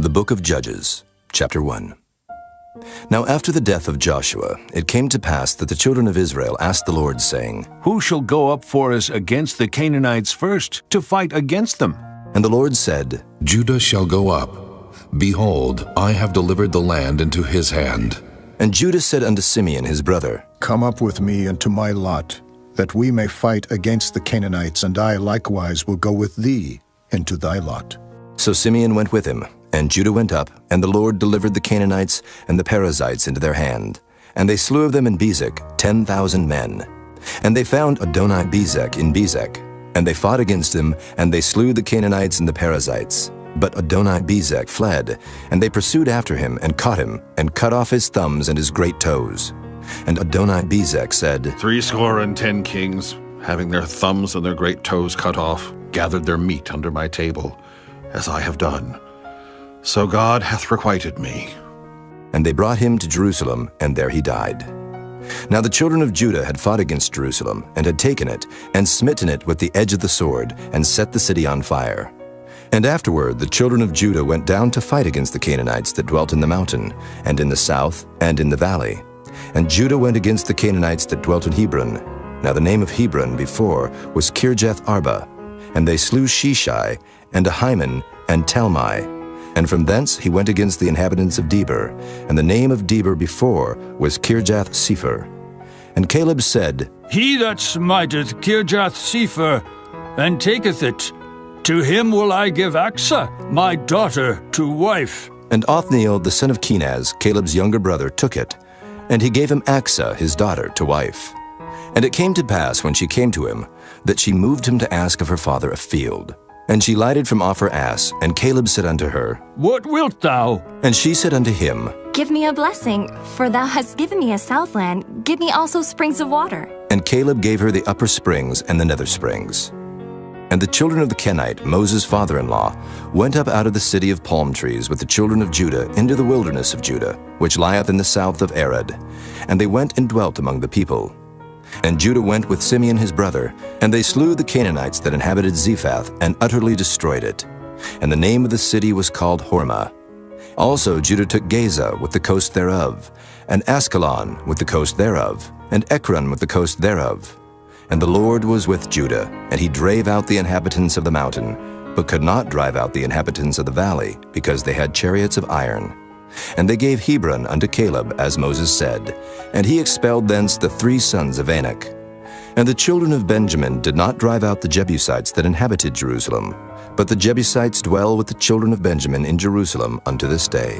The Book of Judges, Chapter 1. Now after the death of Joshua, it came to pass that the children of Israel asked the Lord, saying, Who shall go up for us against the Canaanites first, to fight against them? And the Lord said, Judah shall go up. Behold, I have delivered the land into his hand. And Judah said unto Simeon his brother, Come up with me into my lot, that we may fight against the Canaanites, and I likewise will go with thee into thy lot. So Simeon went with him, and Judah went up, and the Lord delivered the Canaanites and the Perizzites into their hand. And they slew of them in Bezek 10,000 men. And they found Adoni-Bezek in Bezek. And they fought against him, and they slew the Canaanites and the Perizzites. But Adoni-Bezek fled, and they pursued after him, and caught him, and cut off his thumbs and his great toes. And Adoni-Bezek said, 70 kings, having their thumbs and their great toes cut off, gathered their meat under my table, as I have done. So God hath requited me. And they brought him to Jerusalem, and there he died. Now the children of Judah had fought against Jerusalem, and had taken it, and smitten it with the edge of the sword, and set the city on fire. And afterward the children of Judah went down to fight against the Canaanites that dwelt in the mountain, and in the south, and in the valley. And Judah went against the Canaanites that dwelt in Hebron. Now the name of Hebron before was Kirjath Arba. And they slew Sheshai, and Ahiman, and Talmai. And from thence he went against the inhabitants of Debir, and the name of Debir before was Kirjath-Sepher. And Caleb said, He that smiteth Kirjath-Sepher, and taketh it, to him will I give Achsah, my daughter, to wife. And Othniel the son of Kenaz, Caleb's younger brother, took it, and he gave him Achsah his daughter to wife. And it came to pass, when she came to him, that she moved him to ask of her father a field. And she lighted from off her ass, and Caleb said unto her, What wilt thou? And she said unto him, Give me a blessing, for thou hast given me a southland. Give me also springs of water. And Caleb gave her the upper springs and the nether springs. And the children of the Kenite, Moses' father-in-law, went up out of the city of palm trees with the children of Judah into the wilderness of Judah, which lieth in the south of Arad. And they went and dwelt among the people. And Judah went with Simeon his brother, and they slew the Canaanites that inhabited Zephath, and utterly destroyed it. And the name of the city was called Hormah. Also Judah took Gaza with the coast thereof, and Askelon with the coast thereof, and Ekron with the coast thereof. And the Lord was with Judah, and he drave out the inhabitants of the mountain, but could not drive out the inhabitants of the valley, because they had chariots of iron. And they gave Hebron unto Caleb, as Moses said, and he expelled thence the 3 sons of Anak. And the children of Benjamin did not drive out the Jebusites that inhabited Jerusalem, but the Jebusites dwell with the children of Benjamin in Jerusalem unto this day.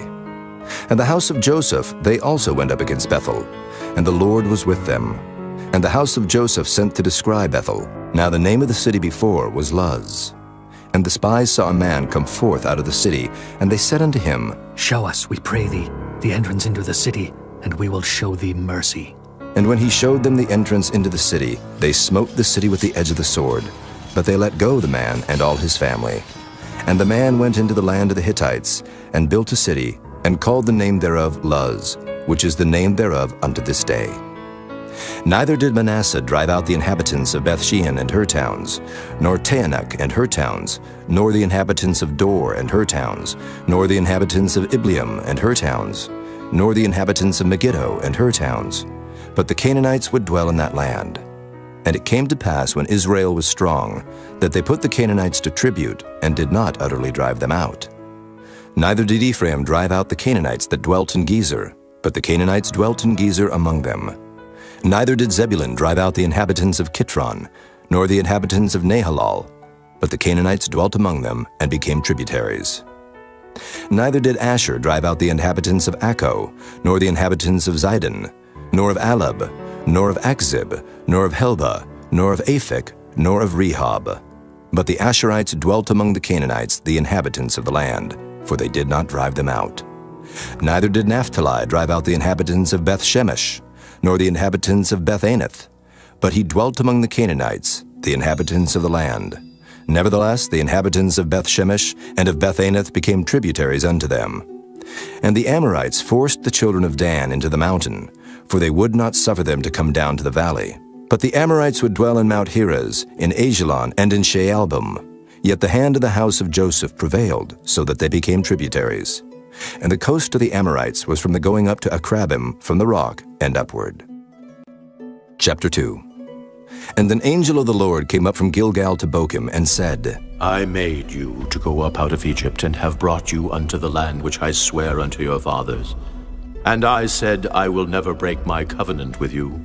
And the house of Joseph they also went up against Bethel, and the Lord was with them. And the house of Joseph sent to descry Bethel. Now the name of the city before was Luz. And the spies saw a man come forth out of the city, and they said unto him, Show us, we pray thee, the entrance into the city, and we will show thee mercy. And when he showed them the entrance into the city, they smote the city with the edge of the sword. But they let go the man and all his family. And the man went into the land of the Hittites, and built a city, and called the name thereof Luz, which is the name thereof unto this day. Neither did Manasseh drive out the inhabitants of Bethshean and her towns, nor Taanach and her towns, nor the inhabitants of Dor and her towns, nor the inhabitants of Ibleam and her towns, nor the inhabitants of Megiddo and her towns. But the Canaanites would dwell in that land. And it came to pass, when Israel was strong, that they put the Canaanites to tribute, and did not utterly drive them out. Neither did Ephraim drive out the Canaanites that dwelt in Gezer, but the Canaanites dwelt in Gezer among them. Neither did Zebulun drive out the inhabitants of Kitron, nor the inhabitants of Nahalal, but the Canaanites dwelt among them, and became tributaries. Neither did Asher drive out the inhabitants of Akko, nor the inhabitants of Zidon, nor of Alab, nor of Akzib, nor of Helba, nor of Aphek, nor of Rehob. But the Asherites dwelt among the Canaanites, the inhabitants of the land, for they did not drive them out. Neither did Naphtali drive out the inhabitants of Beth-Shemesh, nor the inhabitants of Beth-Anath, but he dwelt among the Canaanites, the inhabitants of the land. Nevertheless, the inhabitants of Beth-Shemesh and of Beth-Anath became tributaries unto them. And the Amorites forced the children of Dan into the mountain, for they would not suffer them to come down to the valley. But the Amorites would dwell in Mount Heres, in Ajalon, and in Shaalbim, Yet the hand of the house of Joseph prevailed, so that they became tributaries. And the coast of the Amorites was from the going up to Akrabim, from the rock, and upward. Chapter 2. And an angel of the Lord came up from Gilgal to Bochim, and said, I made you to go up out of Egypt, and have brought you unto the land which I swear unto your fathers. And I said, I will never break my covenant with you.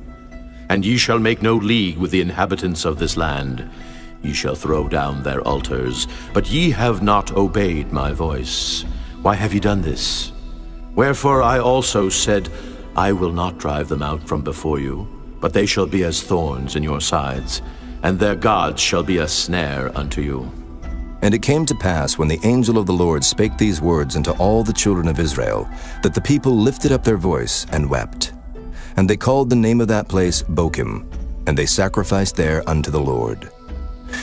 And ye shall make no league with the inhabitants of this land. Ye shall throw down their altars, but ye have not obeyed my voice. Why have ye done this? Wherefore I also said, I will not drive them out from before you, but they shall be as thorns in your sides, and their gods shall be a snare unto you. And it came to pass, when the angel of the Lord spake these words unto all the children of Israel, that the people lifted up their voice and wept. And they called the name of that place Bochim, and they sacrificed there unto the Lord.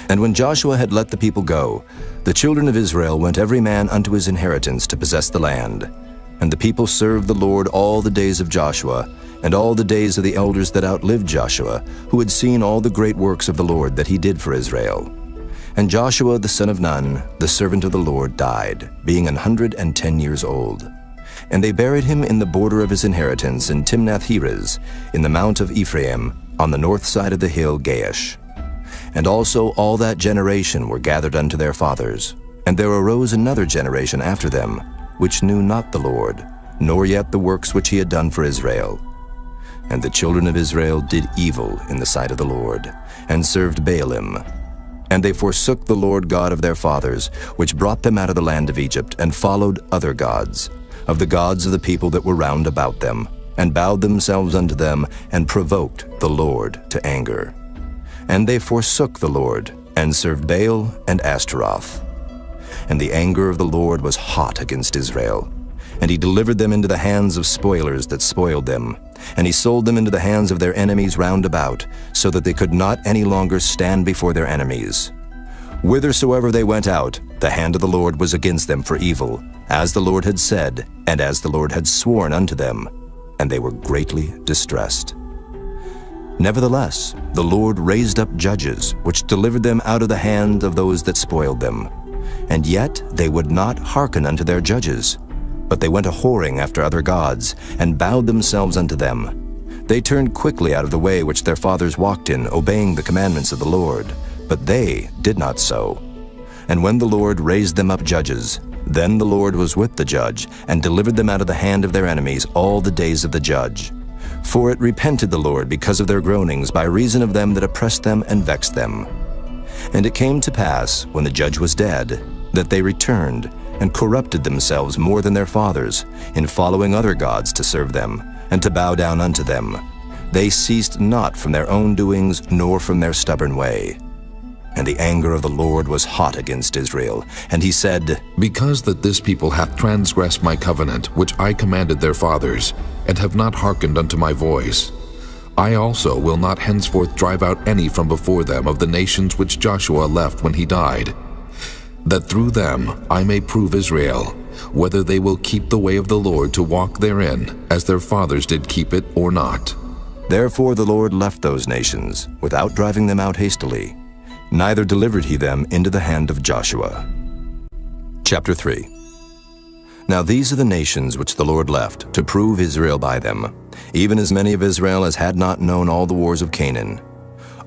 And when Joshua had let the people go, the children of Israel went every man unto his inheritance to possess the land. And the people served the Lord all the days of Joshua, and all the days of the elders that outlived Joshua, who had seen all the great works of the Lord that he did for Israel. And Joshua the son of Nun, the servant of the Lord, died, being 110 years old. And they buried him in the border of his inheritance in Timnath-Heres, in the mount of Ephraim, on the north side of the hill Gaash. And also all that generation were gathered unto their fathers. And there arose another generation after them, which knew not the Lord, nor yet the works which he had done for Israel. And the children of Israel did evil in the sight of the Lord, and served Baalim. And they forsook the Lord God of their fathers, which brought them out of the land of Egypt, and followed other gods, of the gods of the people that were round about them, and bowed themselves unto them, and provoked the Lord to anger. And they forsook the Lord, and served Baal and Ashtaroth. And the anger of the Lord was hot against Israel. And he delivered them into the hands of spoilers that spoiled them. And he sold them into the hands of their enemies round about, so that they could not any longer stand before their enemies. Whithersoever they went out, the hand of the Lord was against them for evil, as the Lord had said, and as the Lord had sworn unto them. And they were greatly distressed. Nevertheless, the Lord raised up judges, which delivered them out of the hand of those that spoiled them. And yet they would not hearken unto their judges, but they went a-whoring after other gods, and bowed themselves unto them. They turned quickly out of the way which their fathers walked in, obeying the commandments of the Lord, but they did not so. And when the Lord raised them up judges, then the Lord was with the judge, and delivered them out of the hand of their enemies all the days of the judge. For it repented the Lord because of their groanings, by reason of them that oppressed them and vexed them. And it came to pass, when the judge was dead, that they returned, and corrupted themselves more than their fathers, in following other gods to serve them, and to bow down unto them. They ceased not from their own doings, nor from their stubborn way. And the anger of the Lord was hot against Israel. And he said, Because that this people hath transgressed my covenant, which I commanded their fathers, and have not hearkened unto my voice, I also will not henceforth drive out any from before them of the nations which Joshua left when he died, that through them I may prove Israel, whether they will keep the way of the Lord to walk therein, as their fathers did keep it, or not. Therefore the Lord left those nations, without driving them out hastily, neither delivered he them into the hand of Joshua. Chapter 3. Now these are the nations which the Lord left, to prove Israel by them, even as many of Israel as had not known all the wars of Canaan.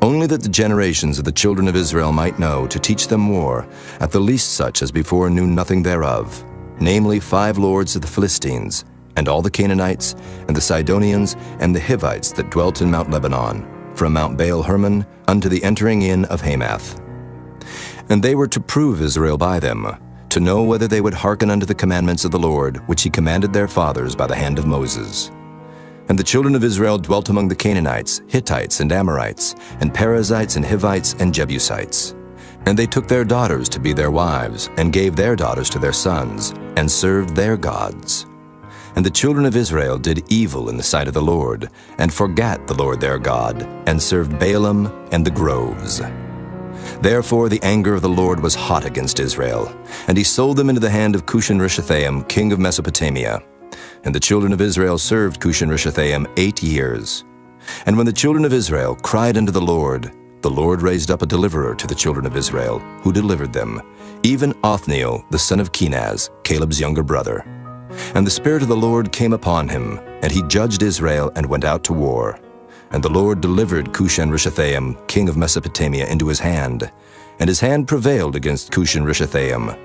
Only that the generations of the children of Israel might know, to teach them war, at the least such as before knew nothing thereof, namely 5 lords of the Philistines, and all the Canaanites, and the Sidonians, and the Hivites that dwelt in Mount Lebanon, from Mount Baal-Hermon unto the entering in of Hamath. And they were to prove Israel by them, to know whether they would hearken unto the commandments of the Lord, which he commanded their fathers by the hand of Moses. And the children of Israel dwelt among the Canaanites, Hittites, and Amorites, and Perizzites, and Hivites, and Jebusites. And they took their daughters to be their wives, and gave their daughters to their sons, and served their gods. And the children of Israel did evil in the sight of the Lord, and forgat the Lord their God, and served Baalim and the groves. Therefore the anger of the Lord was hot against Israel, and he sold them into the hand of Cushan-Rishathaim, king of Mesopotamia. And the children of Israel served Cushan-Rishathaim 8 years. And when the children of Israel cried unto the Lord the Lord raised up a deliverer to the children of Israel, who delivered them, even Othniel, the son of Kenaz, Caleb's younger brother. And the Spirit of the Lord came upon him, and he judged Israel and went out to war. And the Lord delivered Cushan-Rishathaim, king of Mesopotamia, into his hand, and his hand prevailed against Cushan-Rishathaim.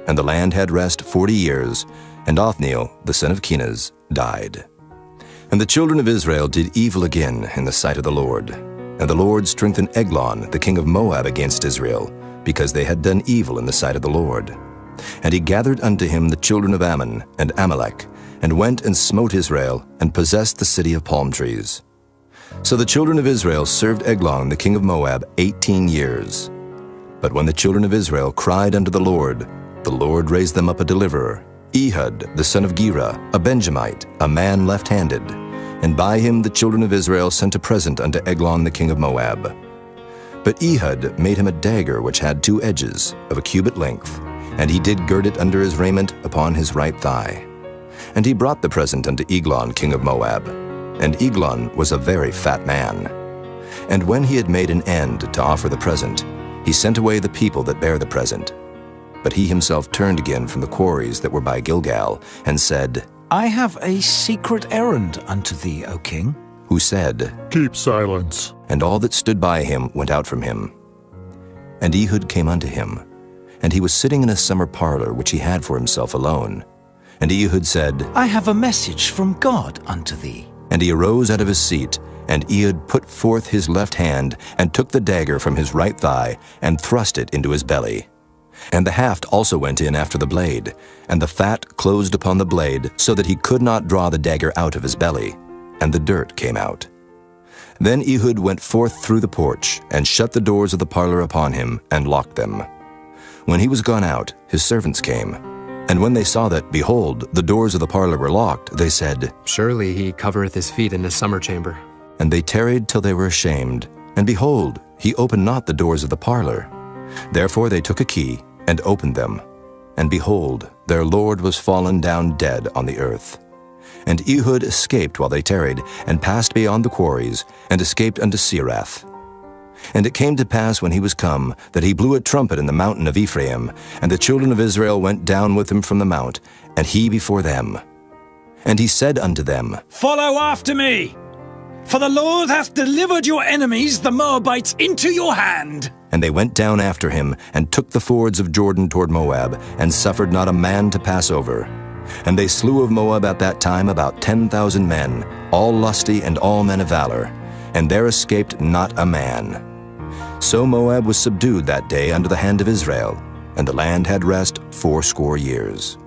And the land had rest 40 years, and Othniel, the son of Kenaz, died. And the children of Israel did evil again in the sight of the Lord. And the Lord strengthened Eglon, the king of Moab, against Israel, because they had done evil in the sight of the Lord. And he gathered unto him the children of Ammon and Amalek, and went and smote Israel, and possessed the city of palm trees. So the children of Israel served Eglon, the king of Moab, 18 years. But when the children of Israel cried unto the Lord raised them up a deliverer, Ehud, the son of Gera, a Benjamite, a man left-handed. And by him the children of Israel sent a present unto Eglon the king of Moab. But Ehud made him a dagger which had 2 edges, of a cubit length, and he did gird it under his raiment upon his right thigh. And he brought the present unto Eglon king of Moab. And Eglon was a very fat man. And when he had made an end to offer the present, he sent away the people that bare the present. But he himself turned again from the quarries that were by Gilgal, and said, I have a secret errand unto thee, O king. Who said, Keep silence. And all that stood by him went out from him. And Ehud came unto him, and he was sitting in a summer parlor which he had for himself alone. And Ehud said, I have a message from God unto thee. And he arose out of his seat, and Ehud put forth his left hand, and took the dagger from his right thigh, and thrust it into his belly. And the haft also went in after the blade, and the fat closed upon the blade, so that he could not draw the dagger out of his belly, and the dirt came out. Then Ehud went forth through the porch, and shut the doors of the parlor upon him, and locked them. When he was gone out, his servants came. And when they saw that, behold, the doors of the parlor were locked, they said, Surely he covereth his feet in his summer chamber. And they tarried till they were ashamed. And behold, he opened not the doors of the parlor. Therefore they took a key, and opened them. And behold, their lord was fallen down dead on the earth. And Ehud escaped while they tarried, and passed beyond the quarries, and escaped unto Seirath. And it came to pass when he was come, that he blew a trumpet in the mountain of Ephraim, and the children of Israel went down with him from the mount, and he before them. And he said unto them, Follow after me, for the Lord hath delivered your enemies, the Moabites, into your hand. And they went down after him, and took the fords of Jordan toward Moab, and suffered not a man to pass over. And they slew of Moab at that time about 10,000 men, all lusty and all men of valor, and there escaped not a man. So Moab was subdued that day under the hand of Israel, and the land had rest 80 years.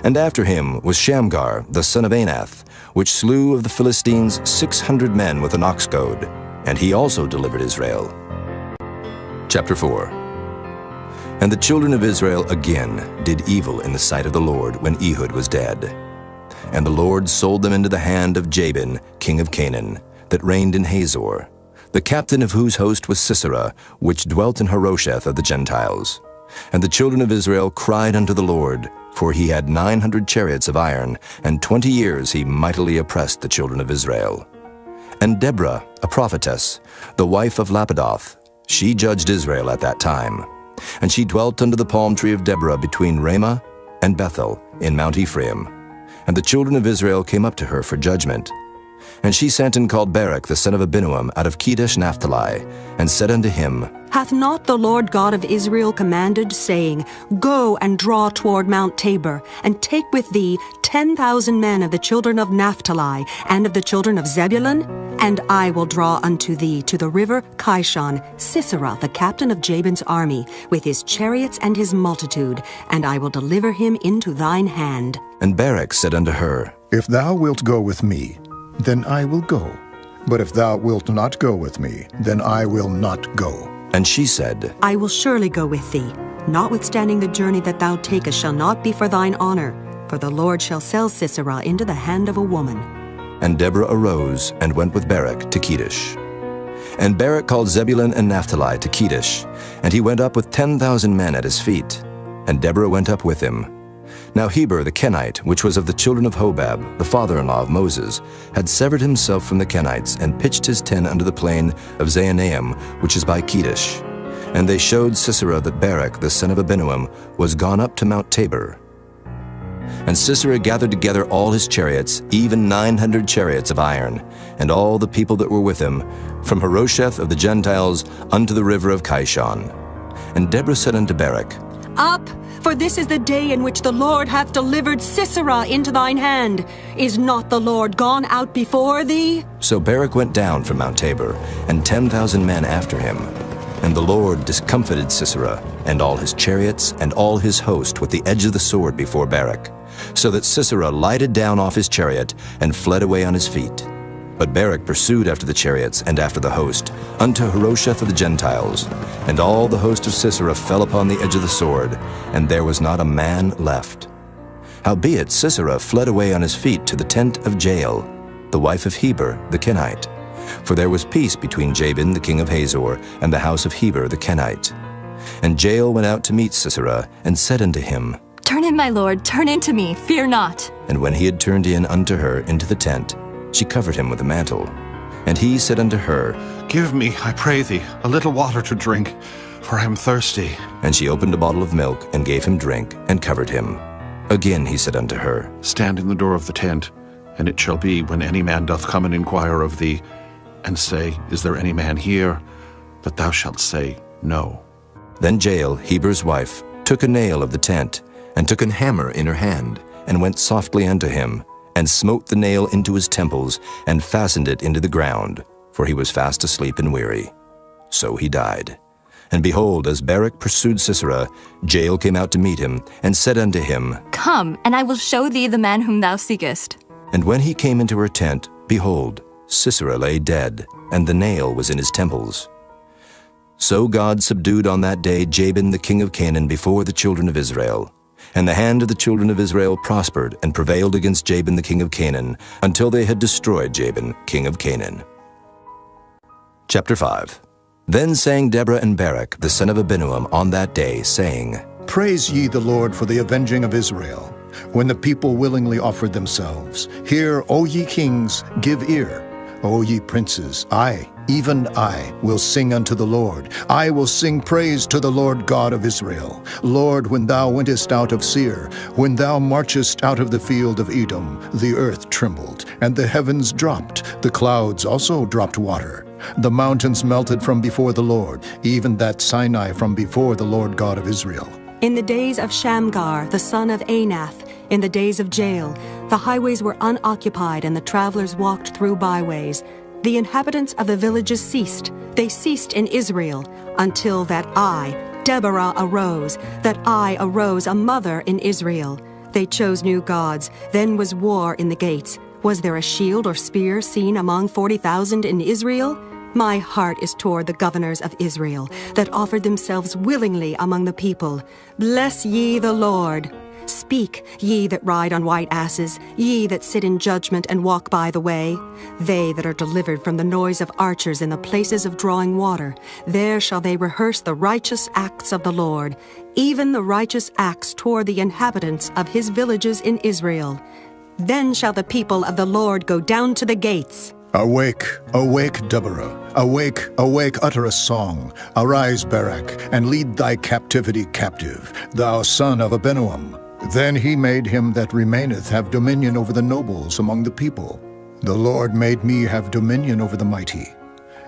And after him was Shamgar, the son of Anath, which slew of the Philistines 600 men with an ox goad, and he also delivered Israel. Chapter 4. And the children of Israel again did evil in the sight of the Lord when Ehud was dead. And the Lord sold them into the hand of Jabin, king of Canaan, that reigned in Hazor, the captain of whose host was Sisera, which dwelt in Harosheth of the Gentiles. And the children of Israel cried unto the Lord, for he had 900 chariots of iron, and 20 years he mightily oppressed the children of Israel. And Deborah, a prophetess, the wife of Lapidoth, she judged Israel at that time. And she dwelt under the palm tree of Deborah between Ramah and Bethel in Mount Ephraim. And the children of Israel came up to her for judgment. And she sent and called Barak the son of Abinuam out of Kedesh Naphtali, and said unto him, Hath not the Lord God of Israel commanded, saying, Go and draw toward Mount Tabor, and take with thee 10,000 men of the children of Naphtali, and of the children of Zebulun? And I will draw unto thee to the river Kishon Sisera, the captain of Jabin's army, with his chariots and his multitude, and I will deliver him into thine hand. And Barak said unto her, If thou wilt go with me, then I will go. But if thou wilt not go with me, then I will not go. And she said, I will surely go with thee. Notwithstanding the journey that thou takest shall not be for thine honor, for the Lord shall sell Sisera into the hand of a woman. And Deborah arose and went with Barak to Kedesh. And Barak called Zebulun and Naphtali to Kedesh, and he went up with 10,000 men at his feet. And Deborah went up with him. Now Heber the Kenite, which was of the children of Hobab, the father-in-law of Moses, had severed himself from the Kenites, and pitched his tent under the plain of Zaanaim, which is by Kedesh. And they showed Sisera that Barak the son of Abinoam was gone up to Mount Tabor. And Sisera gathered together all his chariots, even 900 chariots of iron, and all the people that were with him, from Harosheth of the Gentiles unto the river of Kishon. And Deborah said unto Barak, Up, for this is the day in which the Lord hath delivered Sisera into thine hand. Is not the Lord gone out before thee? So Barak went down from Mount Tabor, and 10,000 men after him. And the Lord discomfited Sisera, and all his chariots, and all his host with the edge of the sword before Barak, so that Sisera lighted down off his chariot, and fled away on his feet. But Barak pursued after the chariots, and after the host, unto Harosheth of the Gentiles. And all the host of Sisera fell upon the edge of the sword, and there was not a man left. Howbeit Sisera fled away on his feet to the tent of Jael, the wife of Heber the Kenite. For there was peace between Jabin the king of Hazor and the house of Heber the Kenite. And Jael went out to meet Sisera, and said unto him, Turn in, my lord, turn in to me, fear not. And when he had turned in unto her into the tent, she covered him with a mantle. And he said unto her, Give me, I pray thee, a little water to drink, for I am thirsty. And she opened a bottle of milk, and gave him drink, and covered him. Again he said unto her, Stand in the door of the tent, and it shall be, when any man doth come and inquire of thee, and say, Is there any man here? That thou shalt say, No. Then Jael, Heber's wife, took a nail of the tent, and took an hammer in her hand, and went softly unto him, and smote the nail into his temples, and fastened it into the ground, for he was fast asleep and weary. So he died. And behold, as Barak pursued Sisera, Jael came out to meet him, and said unto him, Come, and I will show thee the man whom thou seekest. And when he came into her tent, behold, Sisera lay dead, and the nail was in his temples. So God subdued on that day Jabin the king of Canaan before the children of Israel. And the hand of the children of Israel prospered and prevailed against Jabin the king of Canaan, until they had destroyed Jabin king of Canaan. Chapter 5. Then sang Deborah and Barak the son of Abinoam on that day, saying, Praise ye the Lord for the avenging of Israel, when the people willingly offered themselves. Hear, O ye kings, give ear. O ye princes, I, even I, will sing unto the Lord. I will sing praise to the Lord God of Israel. Lord, when thou wentest out of Seir, when thou marchest out of the field of Edom, the earth trembled, and the heavens dropped, the clouds also dropped water. The mountains melted from before the Lord, even that Sinai from before the Lord God of Israel. In the days of Shamgar, the son of Anath, in the days of Jael, the highways were unoccupied, and the travelers walked through byways. The inhabitants of the villages ceased. They ceased in Israel, until that I, Deborah, arose, a mother in Israel. They chose new gods. Then was war in the gates. Was there a shield or spear seen among 40,000 in Israel? My heart is toward the governors of Israel, that offered themselves willingly among the people. Bless ye the Lord. Speak, ye that ride on white asses, ye that sit in judgment and walk by the way. They that are delivered from the noise of archers in the places of drawing water, there shall they rehearse the righteous acts of the Lord, even the righteous acts toward the inhabitants of his villages in Israel. Then shall the people of the Lord go down to the gates. Awake, awake, Deborah. Awake, awake, utter a song. Arise, Barak, and lead thy captivity captive, thou son of Abinoam. Then he made him that remaineth have dominion over the nobles among the people. The Lord made me have dominion over the mighty.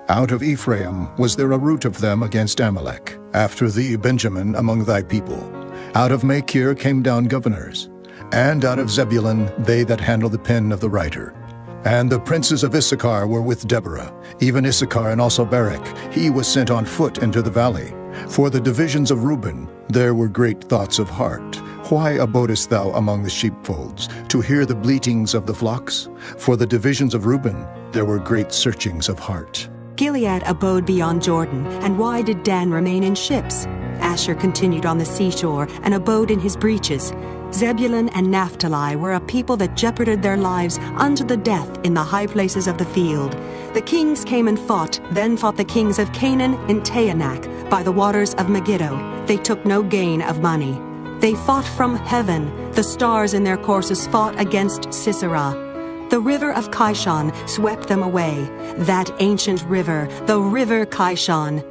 Out of Ephraim was there a root of them against Amalek. After thee, Benjamin, among thy people. Out of Machir came down governors. And out of Zebulun they that handle the pen of the writer. And the princes of Issachar were with Deborah, even Issachar and also Barak. He was sent on foot into the valley. For the divisions of Reuben there were great thoughts of heart. Why abodest thou among the sheepfolds, to hear the bleatings of the flocks? For the divisions of Reuben there were great searchings of heart. Gilead abode beyond Jordan, and why did Dan remain in ships? Asher continued on the seashore, and abode in his breaches. Zebulun and Naphtali were a people that jeoparded their lives unto the death in the high places of the field. The kings came and fought, then fought the kings of Canaan in Taanach, by the waters of Megiddo. They took no gain of money. They fought from heaven, The stars in their courses fought against Sisera. The river of Kishon swept them away, that ancient river, the river Kishon.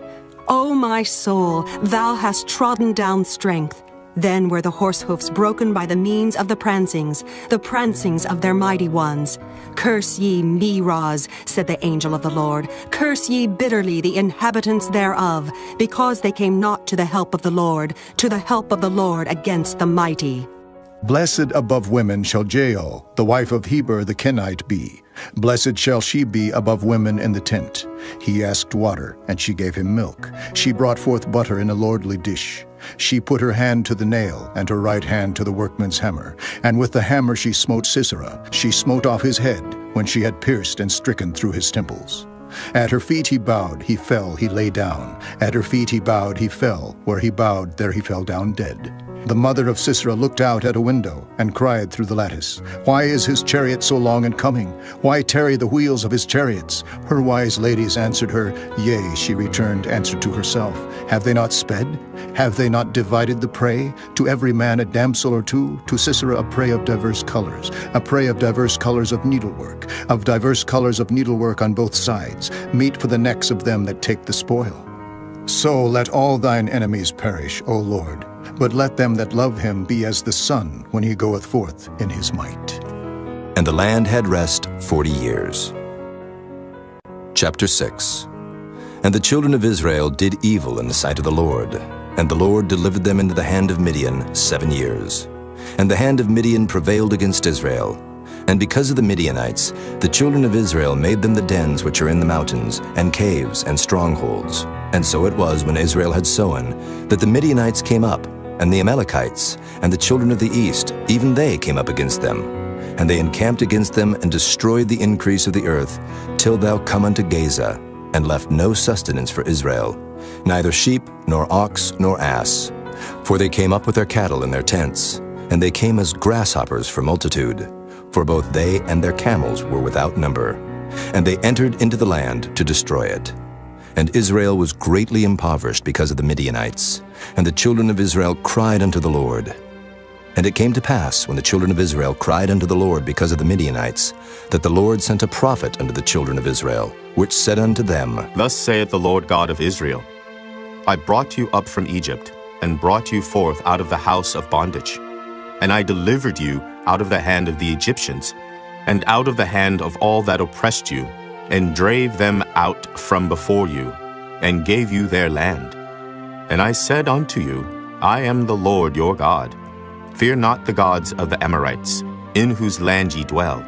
O my soul, thou hast trodden down strength. Then were the horse hoofs broken by the means of the prancings of their mighty ones. Curse ye Meroz, said the angel of the Lord. Curse ye bitterly the inhabitants thereof, because they came not to the help of the Lord, to the help of the Lord against the mighty. Blessed above women shall Jael, the wife of Heber the Kenite, be. Blessed shall she be above women in the tent. He asked water, and she gave him milk. She brought forth butter in a lordly dish. She put her hand to the nail, and her right hand to the workman's hammer. And with the hammer she smote Sisera. She smote off his head, when she had pierced and stricken through his temples. At her feet he bowed, he fell, he lay down. At her feet he bowed, he fell. Where he bowed, there he fell down dead. The mother of Sisera looked out at a window and cried through the lattice, Why is his chariot so long in coming? Why tarry the wheels of his chariots? Her wise ladies answered her, Yea, she returned, answered to herself, Have they not sped? Have they not divided the prey? To every man a damsel or two, to Sisera a prey of diverse colors, a prey of diverse colors of needlework on both sides, meat for the necks of them that take the spoil. So let all thine enemies perish, O Lord, but let them that love him be as the sun when he goeth forth in his might. And the land had rest 40 years. Chapter 6. And the children of Israel did evil in the sight of the Lord, and the Lord delivered them into the hand of Midian 7 years. And the hand of Midian prevailed against Israel. And because of the Midianites, the children of Israel made them the dens which are in the mountains, and caves, and strongholds. And so it was when Israel had sown, that the Midianites came up, and the Amalekites, and the children of the east, even they came up against them. And they encamped against them, and destroyed the increase of the earth, till thou come unto Gaza, and left no sustenance for Israel, neither sheep, nor ox, nor ass. For they came up with their cattle in their tents, and they came as grasshoppers for multitude. For both they and their camels were without number. And they entered into the land to destroy it. And Israel was greatly impoverished because of the Midianites. And the children of Israel cried unto the Lord. And it came to pass, when the children of Israel cried unto the Lord because of the Midianites, that the Lord sent a prophet unto the children of Israel, which said unto them, Thus saith the Lord God of Israel, I brought you up from Egypt, and brought you forth out of the house of bondage. And I delivered you out of the hand of the Egyptians, and out of the hand of all that oppressed you, and drave them out from before you, and gave you their land. And I said unto you, I am the Lord your God. Fear not the gods of the Amorites, in whose land ye dwell,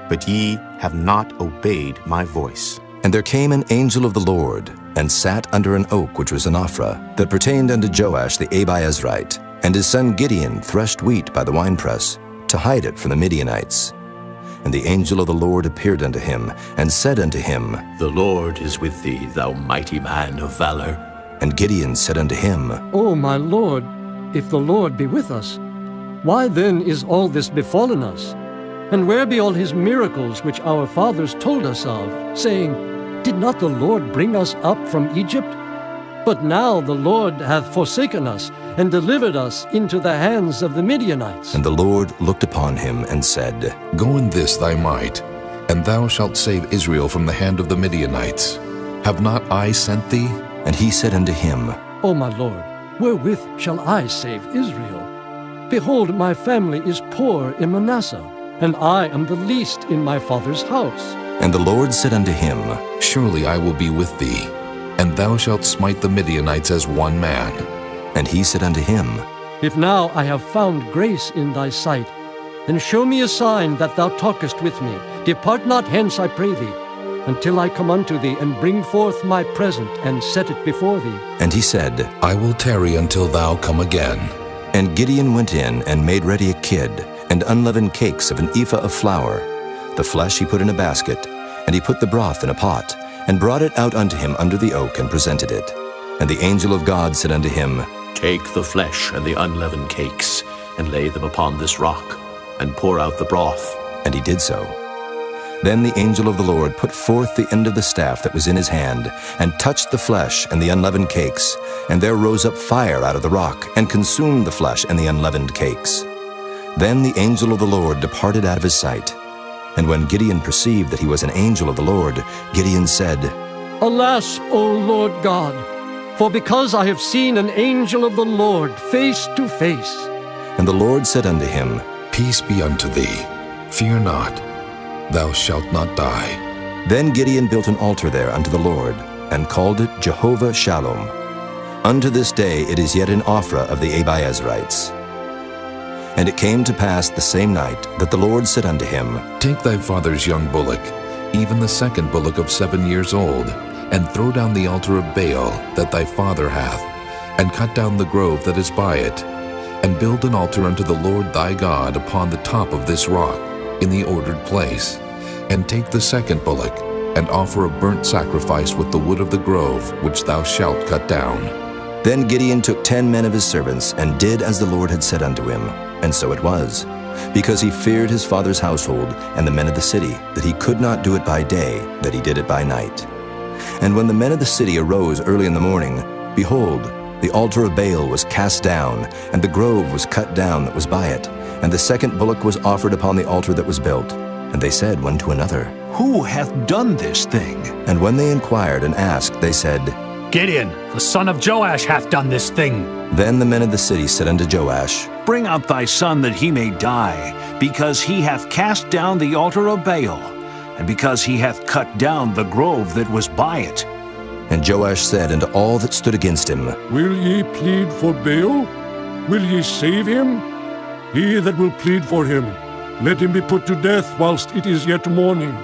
but ye have not obeyed my voice. And there came an angel of the Lord, and sat under an oak which was in Ophrah, that pertained unto Joash the Abiezrite. And his son Gideon threshed wheat by the winepress, to hide it from the Midianites. And the angel of the Lord appeared unto him, and said unto him, The Lord is with thee, thou mighty man of valor. And Gideon said unto him, O my Lord, if the Lord be with us, why then is all this befallen us? And where be all his miracles which our fathers told us of, saying, Did not the Lord bring us up from Egypt? But now the Lord hath forsaken us, and delivered us into the hands of the Midianites. And the Lord looked upon him, and said, Go in this thy might, and thou shalt save Israel from the hand of the Midianites. Have not I sent thee? And he said unto him, O my Lord, wherewith shall I save Israel? Behold, my family is poor in Manasseh, and I am the least in my father's house. And the Lord said unto him, Surely I will be with thee, and thou shalt smite the Midianites as one man. And he said unto him, If now I have found grace in thy sight, then show me a sign that thou talkest with me. Depart not hence, I pray thee, until I come unto thee, and bring forth my present, and set it before thee. And he said, I will tarry until thou come again. And Gideon went in, and made ready a kid, and unleavened cakes of an ephah of flour. The flesh he put in a basket, and he put the broth in a pot, and brought it out unto him under the oak, and presented it. And the angel of God said unto him, Take the flesh and the unleavened cakes, and lay them upon this rock, and pour out the broth. And he did so. Then the angel of the Lord put forth the end of the staff that was in his hand, and touched the flesh and the unleavened cakes. And there rose up fire out of the rock, and consumed the flesh and the unleavened cakes. Then the angel of the Lord departed out of his sight. And when Gideon perceived that he was an angel of the Lord, Gideon said, Alas, O Lord God, for because I have seen an angel of the Lord face to face. And the Lord said unto him, Peace be unto thee. Fear not. Thou shalt not die. Then Gideon built an altar there unto the Lord, and called it Jehovah Shalom. Unto this day it is yet in Ophrah of the Abiezrites. And it came to pass the same night that the Lord said unto him, Take thy father's young bullock, even the second bullock of 7 years old, and throw down the altar of Baal that thy father hath, and cut down the grove that is by it, and build an altar unto the Lord thy God upon the top of this rock, in the ordered place. And take the second bullock, and offer a burnt sacrifice with the wood of the grove which thou shalt cut down. Then Gideon took 10 men of his servants, and did as the Lord had said unto him. And so it was, because he feared his father's household and the men of the city, that he could not do it by day, that he did it by night. And when the men of the city arose early in the morning, behold, the altar of Baal was cast down, and the grove was cut down that was by it, and the second bullock was offered upon the altar that was built. And they said one to another, Who hath done this thing? And when they inquired and asked, they said, Gideon, the son of Joash, hath done this thing. Then the men of the city said unto Joash, Bring out thy son that he may die, because he hath cast down the altar of Baal, and because he hath cut down the grove that was by it. And Joash said unto all that stood against him, Will ye plead for Baal? Will ye save him? He that will plead for him, let him be put to death whilst it is yet morning.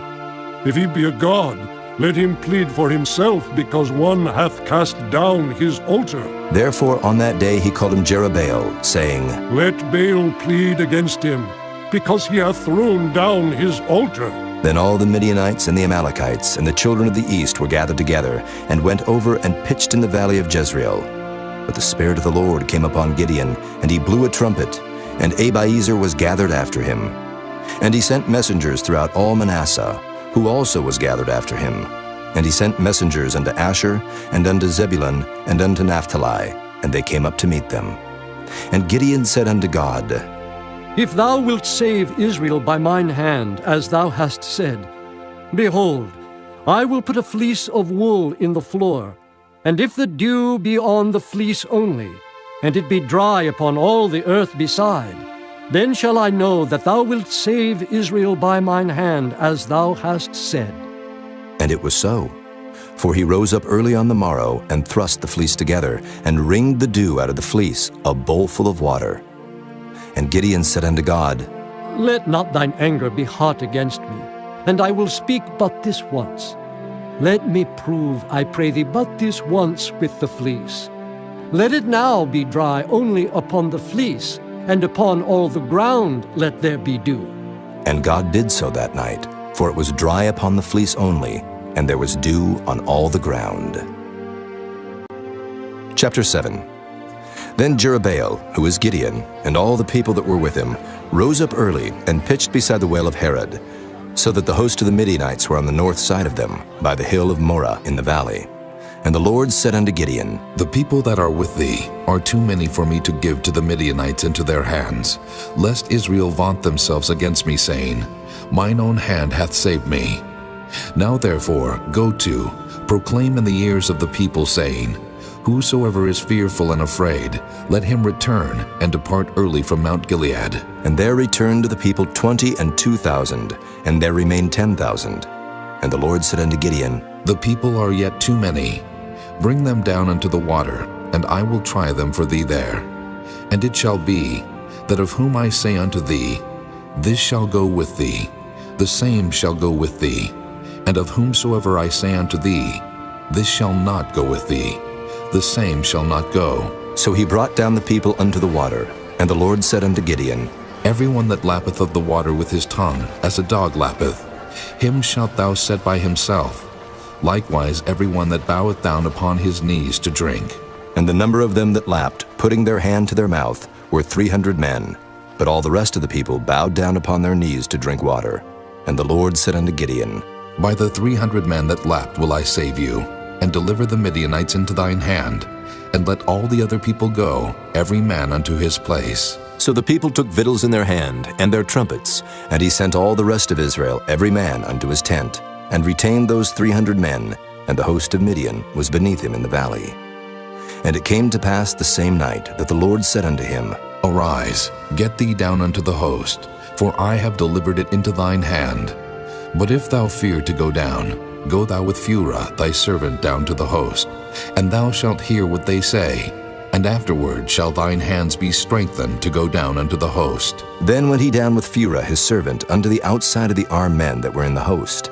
If he be a god, let him plead for himself, because one hath cast down his altar. Therefore on that day he called him Jerubbaal, saying, Let Baal plead against him, because he hath thrown down his altar. Then all the Midianites and the Amalekites and the children of the east were gathered together, and went over and pitched in the valley of Jezreel. But the Spirit of the Lord came upon Gideon, and he blew a trumpet, and Abiezer was gathered after him. And he sent messengers throughout all Manasseh, who also was gathered after him. And he sent messengers unto Asher, and unto Zebulun, and unto Naphtali, and they came up to meet them. And Gideon said unto God, If thou wilt save Israel by mine hand, as thou hast said, behold, I will put a fleece of wool in the floor, and if the dew be on the fleece only, and it be dry upon all the earth beside, then shall I know that thou wilt save Israel by mine hand, as thou hast said. And it was so. For he rose up early on the morrow, and thrust the fleece together, and wringed the dew out of the fleece, a bowl full of water. And Gideon said unto God, Let not thine anger be hot against me, and I will speak but this once. Let me prove, I pray thee, but this once with the fleece. Let it now be dry only upon the fleece, and upon all the ground let there be dew. And God did so that night, for it was dry upon the fleece only, and there was dew on all the ground. Chapter 7. Then Jerubbaal, who is Gideon, and all the people that were with him, rose up early and pitched beside the well of Harod, so that the host of the Midianites were on the north side of them, by the hill of Moreh in the valley. And the Lord said unto Gideon, The people that are with thee are too many for me to give to the Midianites into their hands, lest Israel vaunt themselves against me, saying, Mine own hand hath saved me. Now therefore go to, proclaim in the ears of the people, saying, Whosoever is fearful and afraid, let him return and depart early from Mount Gilead. And there returned to the people 22,000, and there remained 10,000. And the Lord said unto Gideon, The people are yet too many. Bring them down unto the water, and I will try them for thee there. And it shall be, that of whom I say unto thee, This shall go with thee, the same shall go with thee. And of whomsoever I say unto thee, This shall not go with thee, the same shall not go. So he brought down the people unto the water. And the Lord said unto Gideon, Every one that lappeth of the water with his tongue, as a dog lappeth, him shalt thou set by himself. Likewise every one that boweth down upon his knees to drink. And the number of them that lapped, putting their hand to their mouth, were 300 men. But all the rest of the people bowed down upon their knees to drink water. And the Lord said unto Gideon, By the 300 men that lapped will I save you, and deliver the Midianites into thine hand, and let all the other people go, every man unto his place. So the people took victuals in their hand, and their trumpets, and he sent all the rest of Israel, every man unto his tent, and retained those 300 men, and the host of Midian was beneath him in the valley. And it came to pass the same night that the Lord said unto him, Arise, get thee down unto the host, for I have delivered it into thine hand. But if thou fear to go down, go thou with Phurah thy servant down to the host, and thou shalt hear what they say, and afterward shall thine hands be strengthened to go down unto the host. Then went he down with Phurah his servant unto the outside of the armed men that were in the host.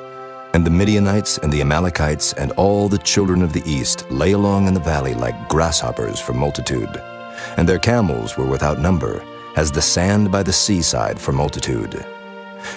And the Midianites and the Amalekites and all the children of the east lay along in the valley like grasshoppers for multitude. And their camels were without number, as the sand by the seaside for multitude.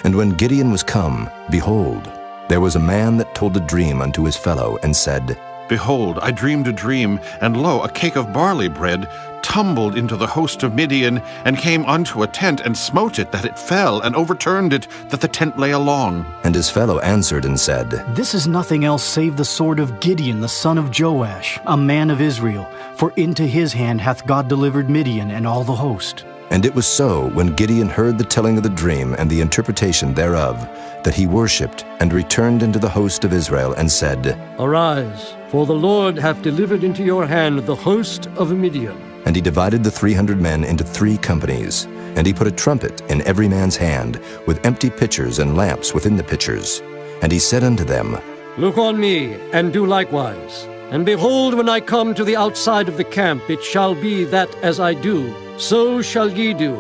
And when Gideon was come, behold, there was a man that told a dream unto his fellow, and said, Behold, I dreamed a dream, and lo, a cake of barley bread tumbled into the host of Midian, and came unto a tent, and smote it, that it fell, and overturned it, that the tent lay along. And his fellow answered and said, This is nothing else save the sword of Gideon the son of Joash, a man of Israel, for into his hand hath God delivered Midian and all the host. And it was so, when Gideon heard the telling of the dream and the interpretation thereof, that he worshipped, and returned into the host of Israel, and said, Arise, for the Lord hath delivered into your hand the host of Midian. And he divided the 300 men into 3 companies, and he put a trumpet in every man's hand, with empty pitchers and lamps within the pitchers. And he said unto them, Look on me, and do likewise. And behold, when I come to the outside of the camp, it shall be that as I do, so shall ye do.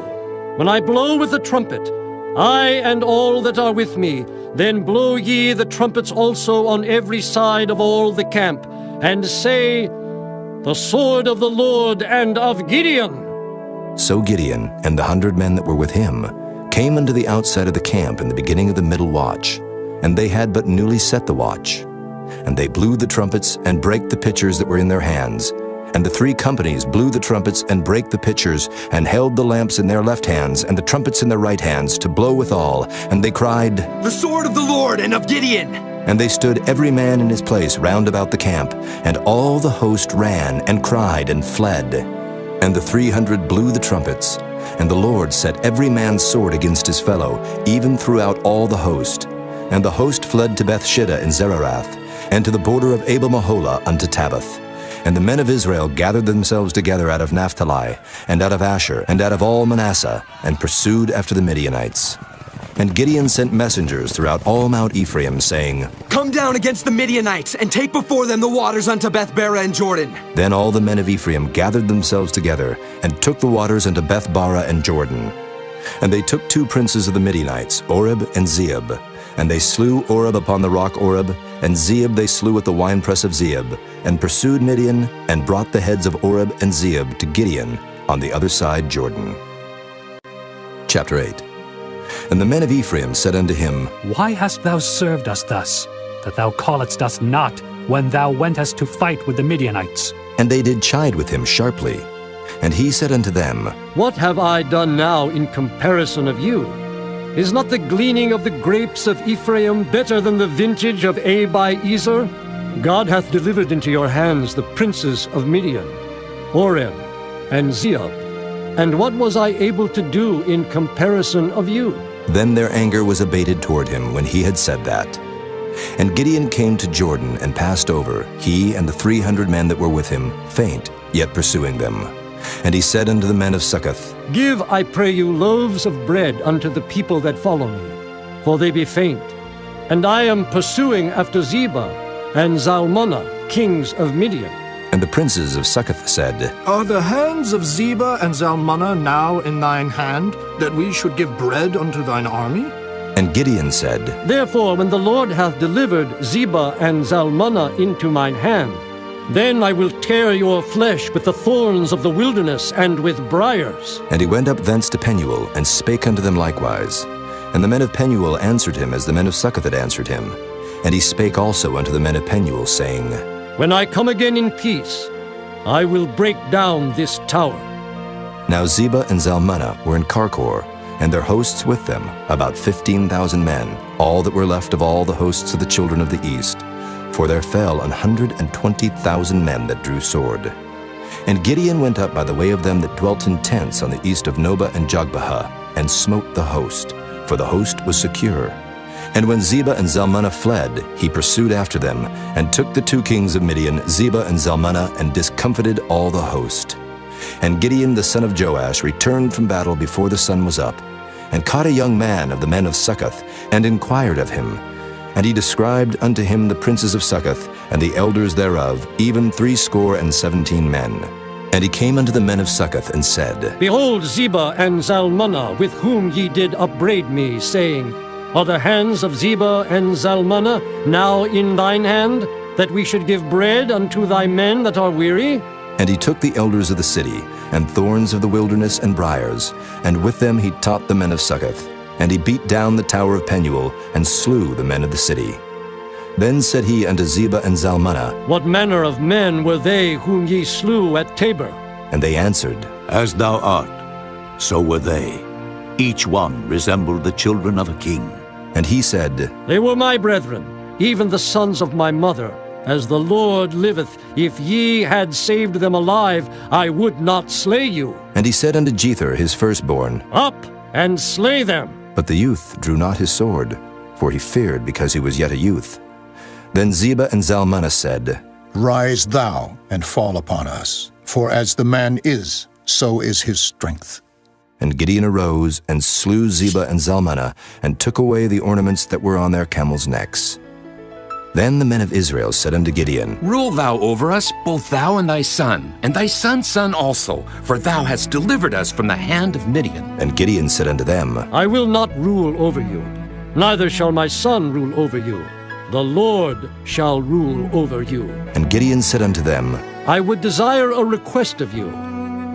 When I blow with the trumpet, I and all that are with me, then blow ye the trumpets also on every side of all the camp, and say, The sword of the Lord and of Gideon. So Gideon and the 100 men that were with him came unto the outside of the camp in the beginning of the middle watch, and they had but newly set the watch. And they blew the trumpets and brake the pitchers that were in their hands. And the 3 companies blew the trumpets and brake the pitchers, and held the lamps in their left hands, and the trumpets in their right hands, to blow withal. And they cried, The sword of the Lord and of Gideon! And they stood every man in his place round about the camp, and all the host ran, and cried, and fled. And the 300 blew the trumpets, and the Lord set every man's sword against his fellow, even throughout all the host. And the host fled to Bethshida in Zererath, and to the border of Abel-Meholah unto Tabbath. And the men of Israel gathered themselves together out of Naphtali, and out of Asher, and out of all Manasseh, and pursued after the Midianites. And Gideon sent messengers throughout all Mount Ephraim, saying, Come down against the Midianites, and take before them the waters unto Beth-bara and Jordan. Then all the men of Ephraim gathered themselves together, and took the waters unto Beth-bara and Jordan. And they took 2 princes of the Midianites, Oreb and Zeeb. And they slew Oreb upon the rock Oreb, and Zeeb they slew at the winepress of Zeeb, and pursued Midian, and brought the heads of Oreb and Zeeb to Gideon on the other side Jordan. Chapter 8. And the men of Ephraim said unto him, Why hast thou served us thus, that thou calledst us not when thou wentest to fight with the Midianites? And they did chide with him sharply. And he said unto them, What have I done now in comparison of you? Is not the gleaning of the grapes of Ephraim better than the vintage of Abiezer? God hath delivered into your hands the princes of Midian, Oreb and Zeeb. And what was I able to do in comparison of you? Then their anger was abated toward him when he had said that. And Gideon came to Jordan and passed over, he and the 300 men that were with him, faint, yet pursuing them. And he said unto the men of Succoth, Give, I pray you, loaves of bread unto the people that follow me, for they be faint. And I am pursuing after Zebah and Zalmunna, kings of Midian. And the princes of Succoth said, Are the hands of Zebah and Zalmunna now in thine hand, that we should give bread unto thine army? And Gideon said, Therefore, when the Lord hath delivered Zebah and Zalmunna into mine hand, then I will tear your flesh with the thorns of the wilderness and with briars. And he went up thence to Penuel, and spake unto them likewise. And the men of Penuel answered him as the men of Succoth had answered him. And he spake also unto the men of Penuel, saying, When I come again in peace, I will break down this tower. Now Zebah and Zalmunna were in Karkor, and their hosts with them, about 15,000 men, all that were left of all the hosts of the children of the east. For there fell 120,000 men that drew sword. And Gideon went up by the way of them that dwelt in tents on the east of Nobah and Jogbehah, and smote the host, for the host was secure. And when Zebah and Zalmunna fled, he pursued after them, and took the 2 kings of Midian, Zebah and Zalmunna, and discomfited all the host. And Gideon the son of Joash returned from battle before the sun was up, and caught a young man of the men of Succoth, and inquired of him. And he described unto him the princes of Succoth, and the elders thereof, even 70 men. And he came unto the men of Succoth, and said, Behold Zebah and Zalmunna, with whom ye did upbraid me, saying, Are the hands of Zebah and Zalmunna now in thine hand, that we should give bread unto thy men that are weary? And he took the elders of the city, and thorns of the wilderness and briars, and with them he taught the men of Succoth. And he beat down the tower of Penuel, and slew the men of the city. Then said he unto Zebah and Zalmunna, What manner of men were they whom ye slew at Tabor? And they answered, As thou art, so were they. Each one resembled the children of a king. And he said, They were my brethren, even the sons of my mother. As the Lord liveth, if ye had saved them alive, I would not slay you. And he said unto Jether his firstborn, Up and slay them. But the youth drew not his sword, for he feared because he was yet a youth. Then Zebah and Zalmunna said, Rise thou and fall upon us, for as the man is, so is his strength. And Gideon arose and slew Zebah and Zalmunna, and took away the ornaments that were on their camels' necks. Then the men of Israel said unto Gideon, Rule thou over us, both thou and thy son, and thy son's son also, for thou hast delivered us from the hand of Midian. And Gideon said unto them, I will not rule over you, neither shall my son rule over you. The Lord shall rule over you. And Gideon said unto them, I would desire a request of you,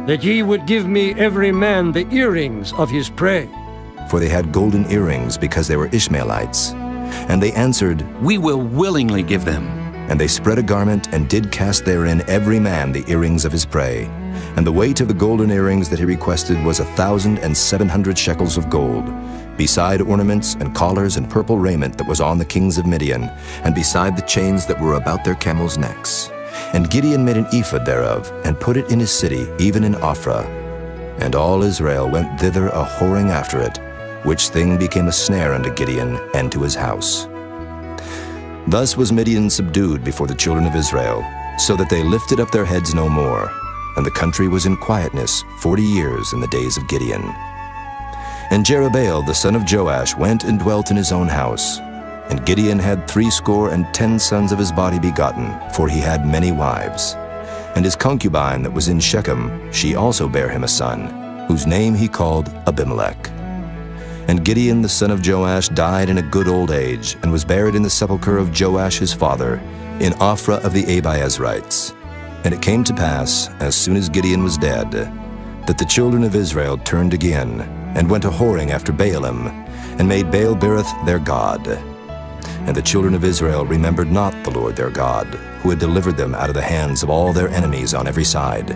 that ye would give me every man the earrings of his prey. For they had golden earrings, because they were Ishmaelites. And they answered, We will willingly give them. And they spread a garment, and did cast therein every man the earrings of his prey. And the weight of the golden earrings that he requested was 1,700 shekels of gold, beside ornaments and collars and purple raiment that was on the kings of Midian, and beside the chains that were about their camels' necks. And Gideon made an ephod thereof, and put it in his city, even in Ophrah. And all Israel went thither a-whoring after it, which thing became a snare unto Gideon and to his house. Thus was Midian subdued before the children of Israel, so that they lifted up their heads no more, and the country was in quietness 40 years in the days of Gideon. And Jerubbaal the son of Joash went and dwelt in his own house. And Gideon had 70 sons of his body begotten, for he had many wives. And his concubine that was in Shechem, she also bare him a son, whose name he called Abimelech. And Gideon the son of Joash died in a good old age, and was buried in the sepulchre of Joash his father, in Ophrah of the Abiezrites. And it came to pass, as soon as Gideon was dead, that the children of Israel turned again, and went a-whoring after Baalim, and made Baal-berith their god. And the children of Israel remembered not the Lord their God, who had delivered them out of the hands of all their enemies on every side.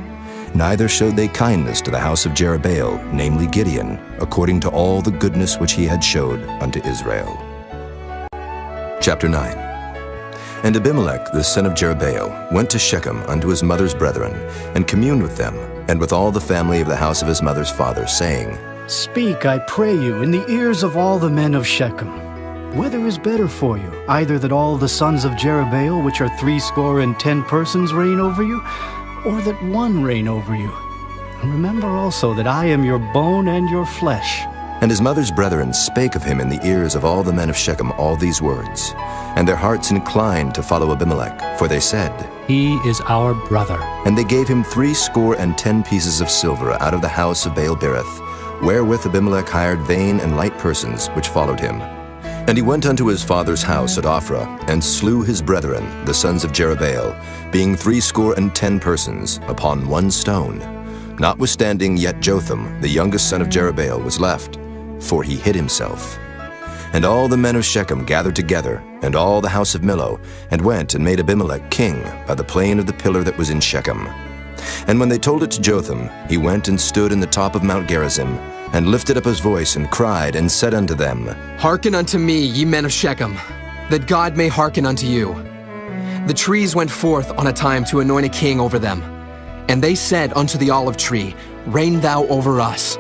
Neither showed they kindness to the house of Jerubbaal, namely Gideon, according to all the goodness which he had showed unto Israel. Chapter 9. And Abimelech the son of Jerubbaal went to Shechem unto his mother's brethren, and communed with them, and with all the family of the house of his mother's father, saying, Speak, I pray you, in the ears of all the men of Shechem. Whether is better for you, either that all the sons of Jerubbaal, which are 70 persons, reign over you, or that one reign over you? And remember also that I am your bone and your flesh. And his mother's brethren spake of him in the ears of all the men of Shechem all these words. And their hearts inclined to follow Abimelech, for they said, He is our brother. And they gave him 70 pieces of silver out of the house of Baal-berith, wherewith Abimelech hired vain and light persons which followed him. And he went unto his father's house at Ophrah, and slew his brethren, the sons of Jerubbaal, being 70 persons, upon one stone. Notwithstanding yet Jotham, the youngest son of Jerubbaal, was left, for he hid himself. And all the men of Shechem gathered together, and all the house of Millo, and went and made Abimelech king by the plain of the pillar that was in Shechem. And when they told it to Jotham, he went and stood in the top of Mount Gerizim, and lifted up his voice, and cried, and said unto them, Hearken unto me, ye men of Shechem, that God may hearken unto you. The trees went forth on a time to anoint a king over them. And they said unto the olive tree, Reign thou over us.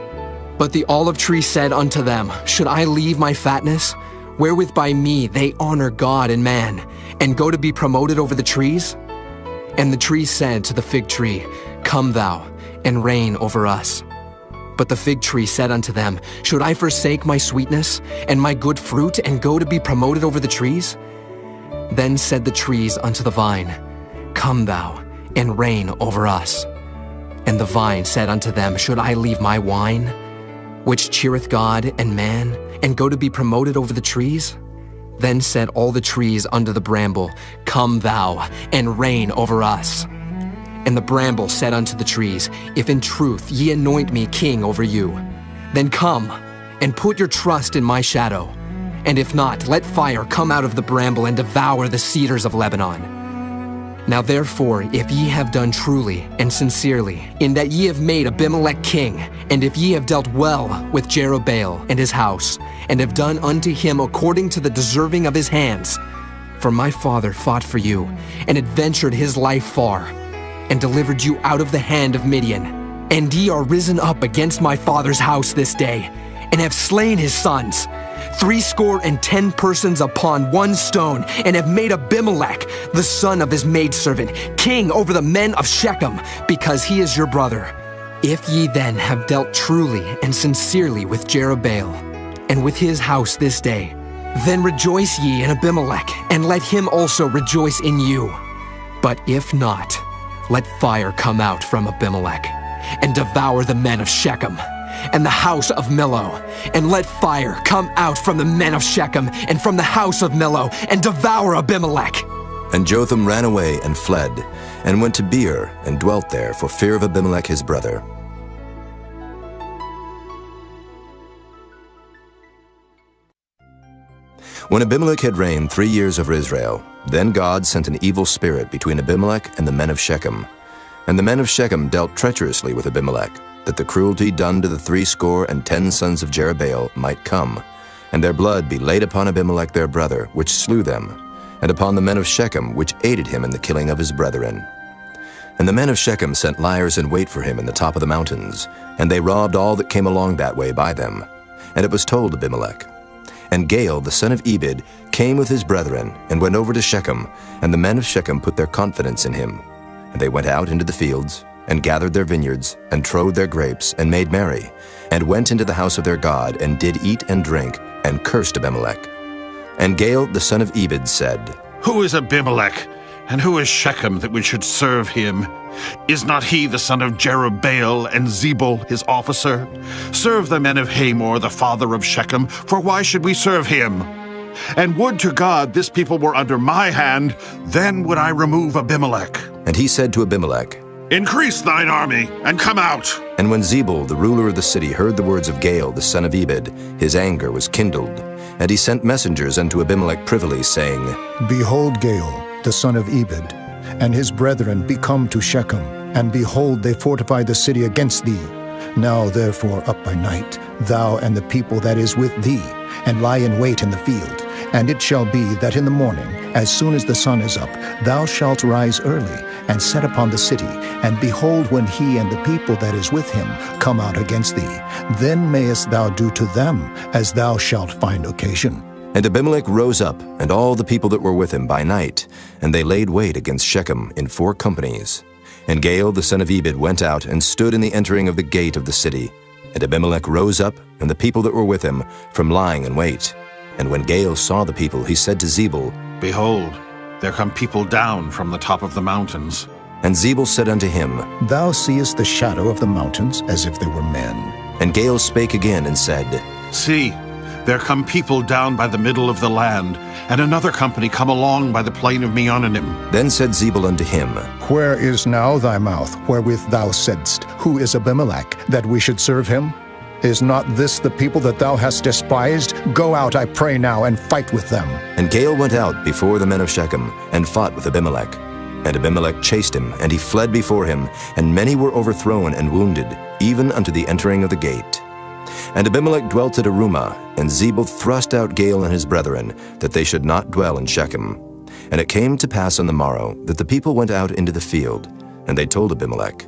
But the olive tree said unto them, Should I leave my fatness, wherewith by me they honor God and man, and go to be promoted over the trees? And the tree said to the fig tree, Come thou, and reign over us. But the fig tree said unto them, Should I forsake my sweetness, and my good fruit, and go to be promoted over the trees? Then said the trees unto the vine, Come thou, and reign over us. And the vine said unto them, Should I leave my wine, which cheereth God and man, and go to be promoted over the trees? Then said all the trees unto the bramble, Come thou, and reign over us. And the bramble said unto the trees, If in truth ye anoint me king over you, then come, and put your trust in my shadow. And if not, let fire come out of the bramble, and devour the cedars of Lebanon. Now therefore, if ye have done truly and sincerely, in that ye have made Abimelech king, and if ye have dealt well with Jerubbaal and his house, and have done unto him according to the deserving of his hands, for my father fought for you, and adventured his life far, and delivered you out of the hand of Midian, and ye are risen up against my father's house this day, and have slain his sons, 70 persons upon one stone, and have made Abimelech, the son of his maidservant, king over the men of Shechem, because he is your brother. If ye then have dealt truly and sincerely with Jerubbaal, and with his house this day, then rejoice ye in Abimelech, and let him also rejoice in you. But if not, let fire come out from Abimelech, and devour the men of Shechem, and the house of Millo, and let fire come out from the men of Shechem, and from the house of Millo, and devour Abimelech. And Jotham ran away and fled, and went to Beer, and dwelt there for fear of Abimelech his brother. When Abimelech had reigned 3 years over Israel, then God sent an evil spirit between Abimelech and the men of Shechem. And the men of Shechem dealt treacherously with Abimelech, that the cruelty done to the 70 sons of Jerubbaal might come, and their blood be laid upon Abimelech their brother, which slew them, and upon the men of Shechem, which aided him in the killing of his brethren. And the men of Shechem sent liers in wait for him in the top of the mountains, and they robbed all that came along that way by them. And it was told Abimelech. And Gaal the son of Ebed came with his brethren, and went over to Shechem, and the men of Shechem put their confidence in him. And they went out into the fields, and gathered their vineyards, and trode their grapes, and made merry, and went into the house of their God, and did eat and drink, and cursed Abimelech. And Gaal the son of Ebed said, Who is Abimelech, and who is Shechem that we should serve him? Is not he the son of Jerubbaal, and Zebul his officer? Serve the men of Hamor, the father of Shechem, for why should we serve him? And would to God this people were under my hand, then would I remove Abimelech. And he said to Abimelech, Increase thine army, and come out. And when Zebul the ruler of the city heard the words of Gaal the son of Ebed, his anger was kindled. And he sent messengers unto Abimelech privily, saying, Behold, Gaal the son of Ebed, and his brethren be come to Shechem, and behold, they fortify the city against thee. Now therefore up by night, thou and the people that is with thee, and lie in wait in the field. And it shall be that in the morning, as soon as the sun is up, thou shalt rise early, and set upon the city. And behold, when he and the people that is with him come out against thee, then mayest thou do to them as thou shalt find occasion. And Abimelech rose up, and all the people that were with him by night, and they laid wait against Shechem in 4 companies. And Gaal the son of Ebed went out, and stood in the entering of the gate of the city. And Abimelech rose up, and the people that were with him, from lying in wait. And when Gaal saw the people, he said to Zebul, Behold, there come people down from the top of the mountains. And Zebul said unto him, Thou seest the shadow of the mountains, as if they were men. And Gaal spake again, and said, See, there come people down by the middle of the land, and another company come along by the plain of Meonanim. Then said Zebul unto him, Where is now thy mouth, wherewith thou saidst, Who is Abimelech, that we should serve him? Is not this the people that thou hast despised? Go out, I pray now, and fight with them. And Gaal went out before the men of Shechem, and fought with Abimelech. And Abimelech chased him, and he fled before him, and many were overthrown and wounded, even unto the entering of the gate. And Abimelech dwelt at Arumah, and Zebul thrust out Gaal and his brethren, that they should not dwell in Shechem. And it came to pass on the morrow, that the people went out into the field, and they told Abimelech.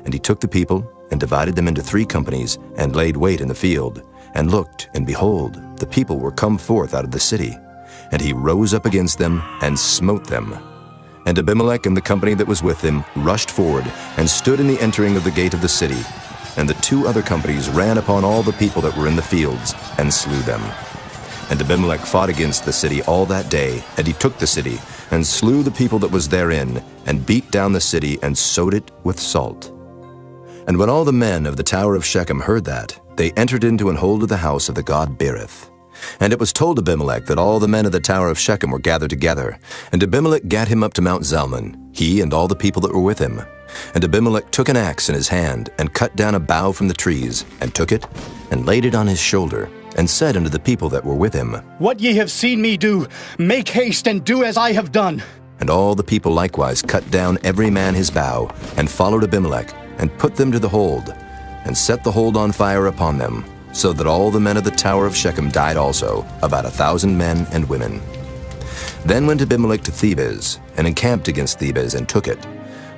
And he took the people, and divided them into 3 companies, and laid wait in the field, and looked, and behold, the people were come forth out of the city. And he rose up against them, and smote them. And Abimelech and the company that was with him rushed forward, and stood in the entering of the gate of the city. And the 2 other companies ran upon all the people that were in the fields, and slew them. And Abimelech fought against the city all that day, and he took the city, and slew the people that was therein, and beat down the city, and sowed it with salt. And when all the men of the tower of Shechem heard that, they entered into and hold of the house of the god Berith. And it was told Abimelech that all the men of the tower of Shechem were gathered together. And Abimelech gat him up to Mount Zalmon, he and all the people that were with him. And Abimelech took an axe in his hand, and cut down a bough from the trees, and took it, and laid it on his shoulder, and said unto the people that were with him, What ye have seen me do, make haste and do as I have done. And all the people likewise cut down every man his bough, and followed Abimelech, and put them to the hold, and set the hold on fire upon them, so that all the men of the tower of Shechem died also, about 1,000 men and women. Then went Abimelech to Thebez, and encamped against Thebez, and took it.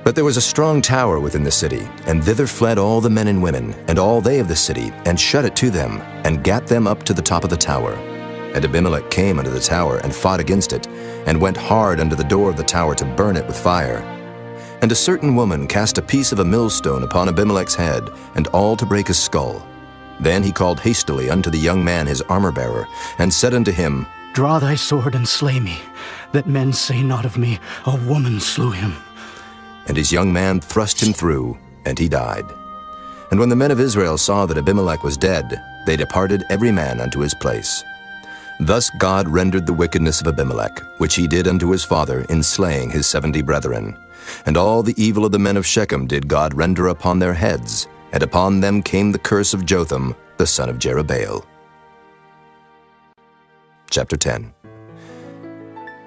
But there was a strong tower within the city, and thither fled all the men and women, and all they of the city, and shut it to them, and gat them up to the top of the tower. And Abimelech came unto the tower, and fought against it, and went hard unto the door of the tower to burn it with fire. And a certain woman cast a piece of a millstone upon Abimelech's head, and all to break his skull. Then he called hastily unto the young man his armor-bearer, and said unto him, Draw thy sword and slay me, that men say not of me, A woman slew him. And his young man thrust him through, and he died. And when the men of Israel saw that Abimelech was dead, they departed every man unto his place. Thus God rendered the wickedness of Abimelech, which he did unto his father in slaying his 70 brethren. And all the evil of the men of Shechem did God render upon their heads, and upon them came the curse of Jotham, the son of Jerubbaal. Chapter 10.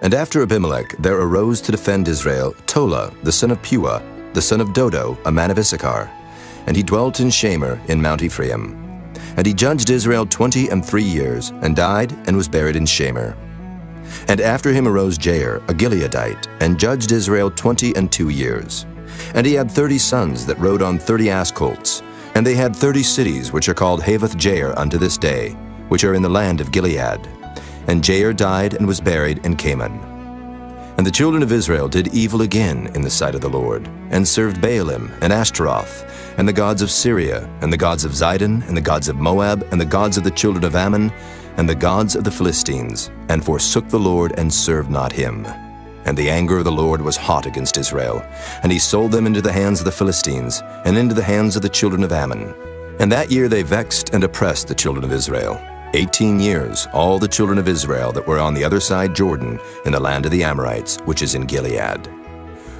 And after Abimelech there arose to defend Israel Tola, the son of Puah, the son of Dodo, a man of Issachar. And he dwelt in Shamer in Mount Ephraim. And he judged Israel 23 years, and died, and was buried in Shamer. And after him arose Jair, a Gileadite, and judged Israel 22 years. And he had 30 sons that rode on 30 ass colts. And they had 30 cities, which are called Havoth Jair unto this day, which are in the land of Gilead. And Jair died and was buried in Canaan. And the children of Israel did evil again in the sight of the Lord, and served Baalim and Ashtaroth, and the gods of Syria, and the gods of Zidon, and the gods of Moab, and the gods of the children of Ammon, and the gods of the Philistines, and forsook the Lord, and served not him. And the anger of the Lord was hot against Israel, and he sold them into the hands of the Philistines, and into the hands of the children of Ammon. And that year they vexed and oppressed the children of Israel. 18 years, all the children of Israel that were on the other side Jordan, in the land of the Amorites, which is in Gilead.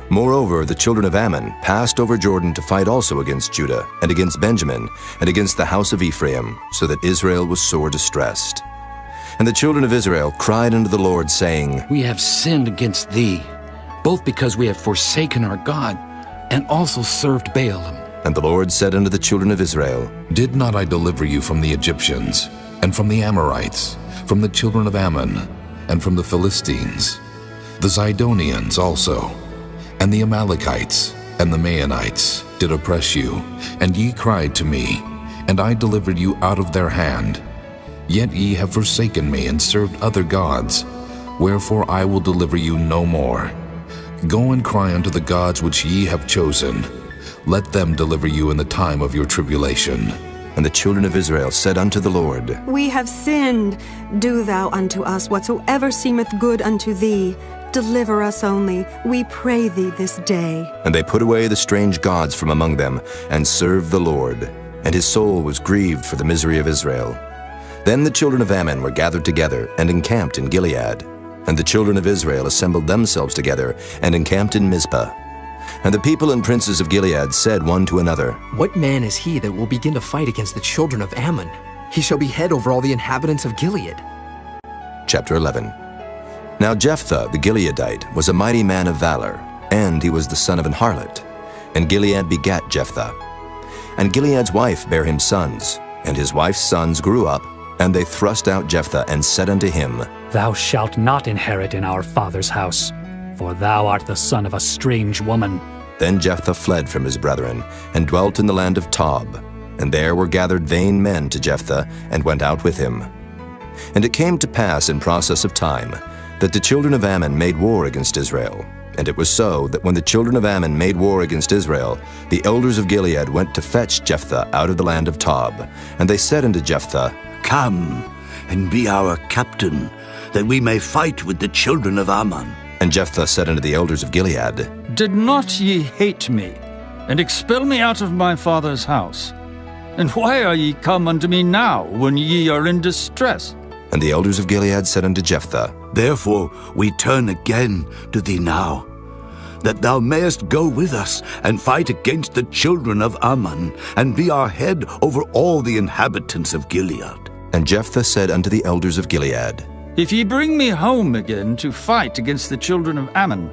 Moreover, the children of Ammon passed over Jordan to fight also against Judah, and against Benjamin, and against the house of Ephraim, so that Israel was sore distressed. And the children of Israel cried unto the Lord, saying, We have sinned against thee, both because we have forsaken our God, and also served Baalim. And the Lord said unto the children of Israel, Did not I deliver you from the Egyptians, and from the Amorites, from the children of Ammon, and from the Philistines, the Zidonians also, and the Amalekites, and the Maonites did oppress you, and ye cried to me, and I delivered you out of their hand. Yet ye have forsaken me, and served other gods, wherefore I will deliver you no more. Go and cry unto the gods which ye have chosen. Let them deliver you in the time of your tribulation. And the children of Israel said unto the Lord, We have sinned. Do thou unto us whatsoever seemeth good unto thee. Deliver us only, we pray thee this day. And they put away the strange gods from among them, and served the Lord. And his soul was grieved for the misery of Israel. Then the children of Ammon were gathered together, and encamped in Gilead. And the children of Israel assembled themselves together, and encamped in Mizpah. And the people and princes of Gilead said one to another, What man is he that will begin to fight against the children of Ammon? He shall be head over all the inhabitants of Gilead. Chapter 11. Now Jephthah the Gileadite was a mighty man of valor, and he was the son of an harlot. And Gilead begat Jephthah. And Gilead's wife bare him sons, and his wife's sons grew up, and they thrust out Jephthah, and said unto him, Thou shalt not inherit in our father's house, for thou art the son of a strange woman. Then Jephthah fled from his brethren, and dwelt in the land of Tob. And there were gathered vain men to Jephthah, and went out with him. And it came to pass in process of time, that the children of Ammon made war against Israel. And it was so, that when the children of Ammon made war against Israel, the elders of Gilead went to fetch Jephthah out of the land of Tob. And they said unto Jephthah, Come, and be our captain, that we may fight with the children of Ammon. And Jephthah said unto the elders of Gilead, Did not ye hate me, and expel me out of my father's house? And why are ye come unto me now, when ye are in distress? And the elders of Gilead said unto Jephthah, Therefore we turn again to thee now, that thou mayest go with us, and fight against the children of Ammon, and be our head over all the inhabitants of Gilead. And Jephthah said unto the elders of Gilead, If ye bring me home again to fight against the children of Ammon,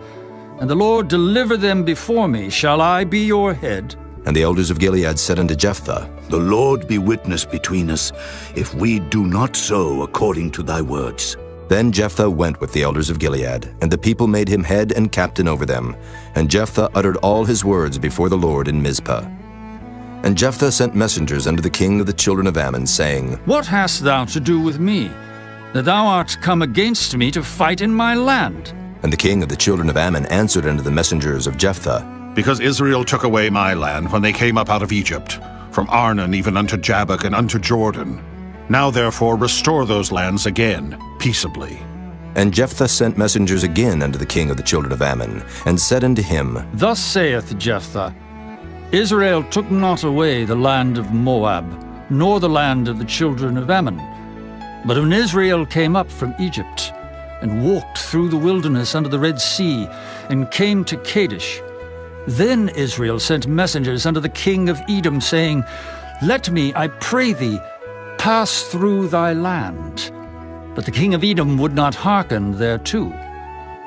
and the Lord deliver them before me, shall I be your head? And the elders of Gilead said unto Jephthah, The Lord be witness between us, if we do not so according to thy words. Then Jephthah went with the elders of Gilead, and the people made him head and captain over them. And Jephthah uttered all his words before the Lord in Mizpah. And Jephthah sent messengers unto the king of the children of Ammon, saying, What hast thou to do with me, that thou art come against me to fight in my land? And the king of the children of Ammon answered unto the messengers of Jephthah, Because Israel took away my land when they came up out of Egypt, from Arnon even unto Jabbok and unto Jordan. Now therefore restore those lands again, peaceably. And Jephthah sent messengers again unto the king of the children of Ammon, and said unto him, Thus saith Jephthah, Israel took not away the land of Moab, nor the land of the children of Ammon. But when Israel came up from Egypt, and walked through the wilderness under the Red Sea, and came to Kadesh, then Israel sent messengers unto the king of Edom, saying, Let me, I pray thee, pass through thy land. But the king of Edom would not hearken thereto.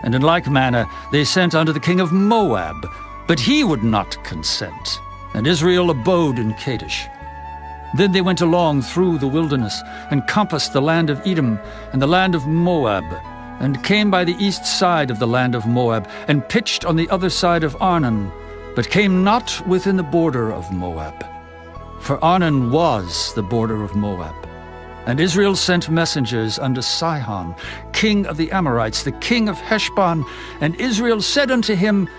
And in like manner they sent unto the king of Moab, but he would not consent. And Israel abode in Kadesh. Then they went along through the wilderness, and compassed the land of Edom and the land of Moab, and came by the east side of the land of Moab, and pitched on the other side of Arnon, but came not within the border of Moab. For Arnon was the border of Moab. And Israel sent messengers unto Sihon, king of the Amorites, the king of Heshbon. And Israel said unto him,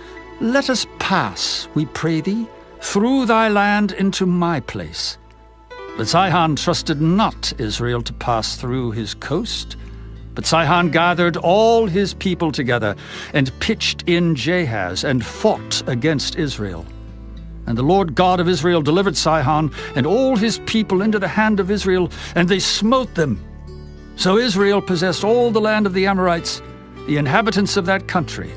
Let us pass, we pray thee, through thy land into my place. But Sihon trusted not Israel to pass through his coast. But Sihon gathered all his people together, and pitched in Jahaz, and fought against Israel. And the Lord God of Israel delivered Sihon and all his people into the hand of Israel, and they smote them. So Israel possessed all the land of the Amorites, the inhabitants of that country.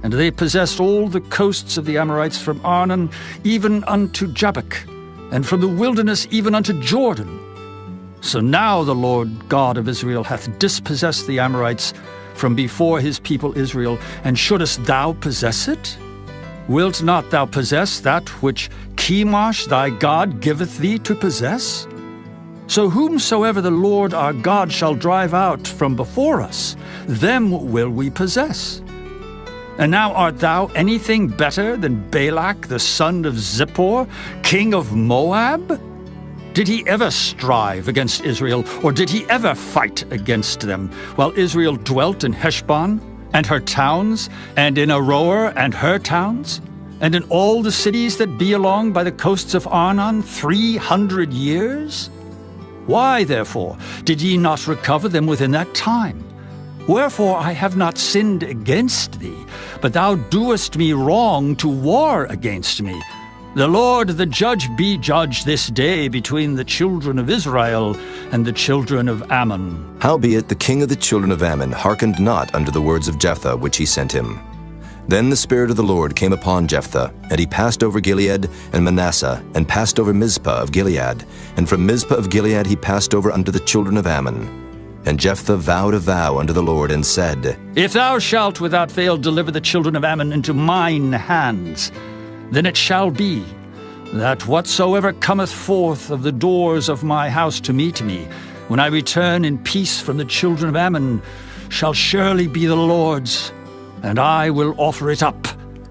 And they possessed all the coasts of the Amorites from Arnon even unto Jabbok, and from the wilderness even unto Jordan. So now the Lord God of Israel hath dispossessed the Amorites from before his people Israel, and shouldest thou possess it? Wilt not thou possess that which Chemosh thy God giveth thee to possess? So whomsoever the Lord our God shall drive out from before us, them will we possess. And now art thou anything better than Balak the son of Zippor, king of Moab? Did he ever strive against Israel, or did he ever fight against them, while Israel dwelt in Heshbon and her towns, and in Aroer and her towns, and in all the cities that be along by the coasts of Arnon 300 years? Why, therefore, did ye not recover them within that time? Wherefore I have not sinned against thee, but thou doest me wrong to war against me. The Lord the judge be judge this day between the children of Israel and the children of Ammon. Howbeit the king of the children of Ammon hearkened not unto the words of Jephthah which he sent him. Then the Spirit of the Lord came upon Jephthah, and he passed over Gilead and Manasseh, and passed over Mizpah of Gilead. And from Mizpah of Gilead he passed over unto the children of Ammon. And Jephthah vowed a vow unto the Lord, and said, If thou shalt without fail deliver the children of Ammon into mine hands, then it shall be that whatsoever cometh forth of the doors of my house to meet me, when I return in peace from the children of Ammon, shall surely be the Lord's, and I will offer it up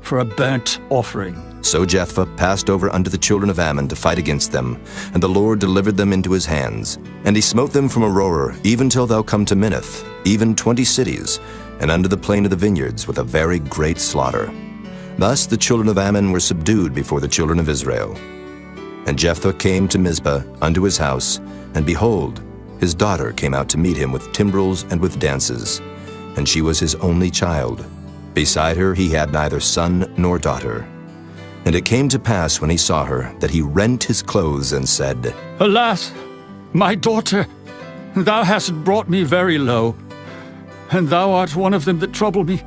for a burnt offering. So Jephthah passed over unto the children of Ammon to fight against them, and the Lord delivered them into his hands. And he smote them from Aroer, even till thou come to Minnith, even 20 cities, and unto the plain of the vineyards, with a very great slaughter. Thus the children of Ammon were subdued before the children of Israel. And Jephthah came to Mizpah unto his house, and behold, his daughter came out to meet him with timbrels and with dances, and she was his only child. Beside her he had neither son nor daughter. And it came to pass when he saw her, that he rent his clothes and said, Alas, my daughter, thou hast brought me very low, and thou art one of them that trouble me.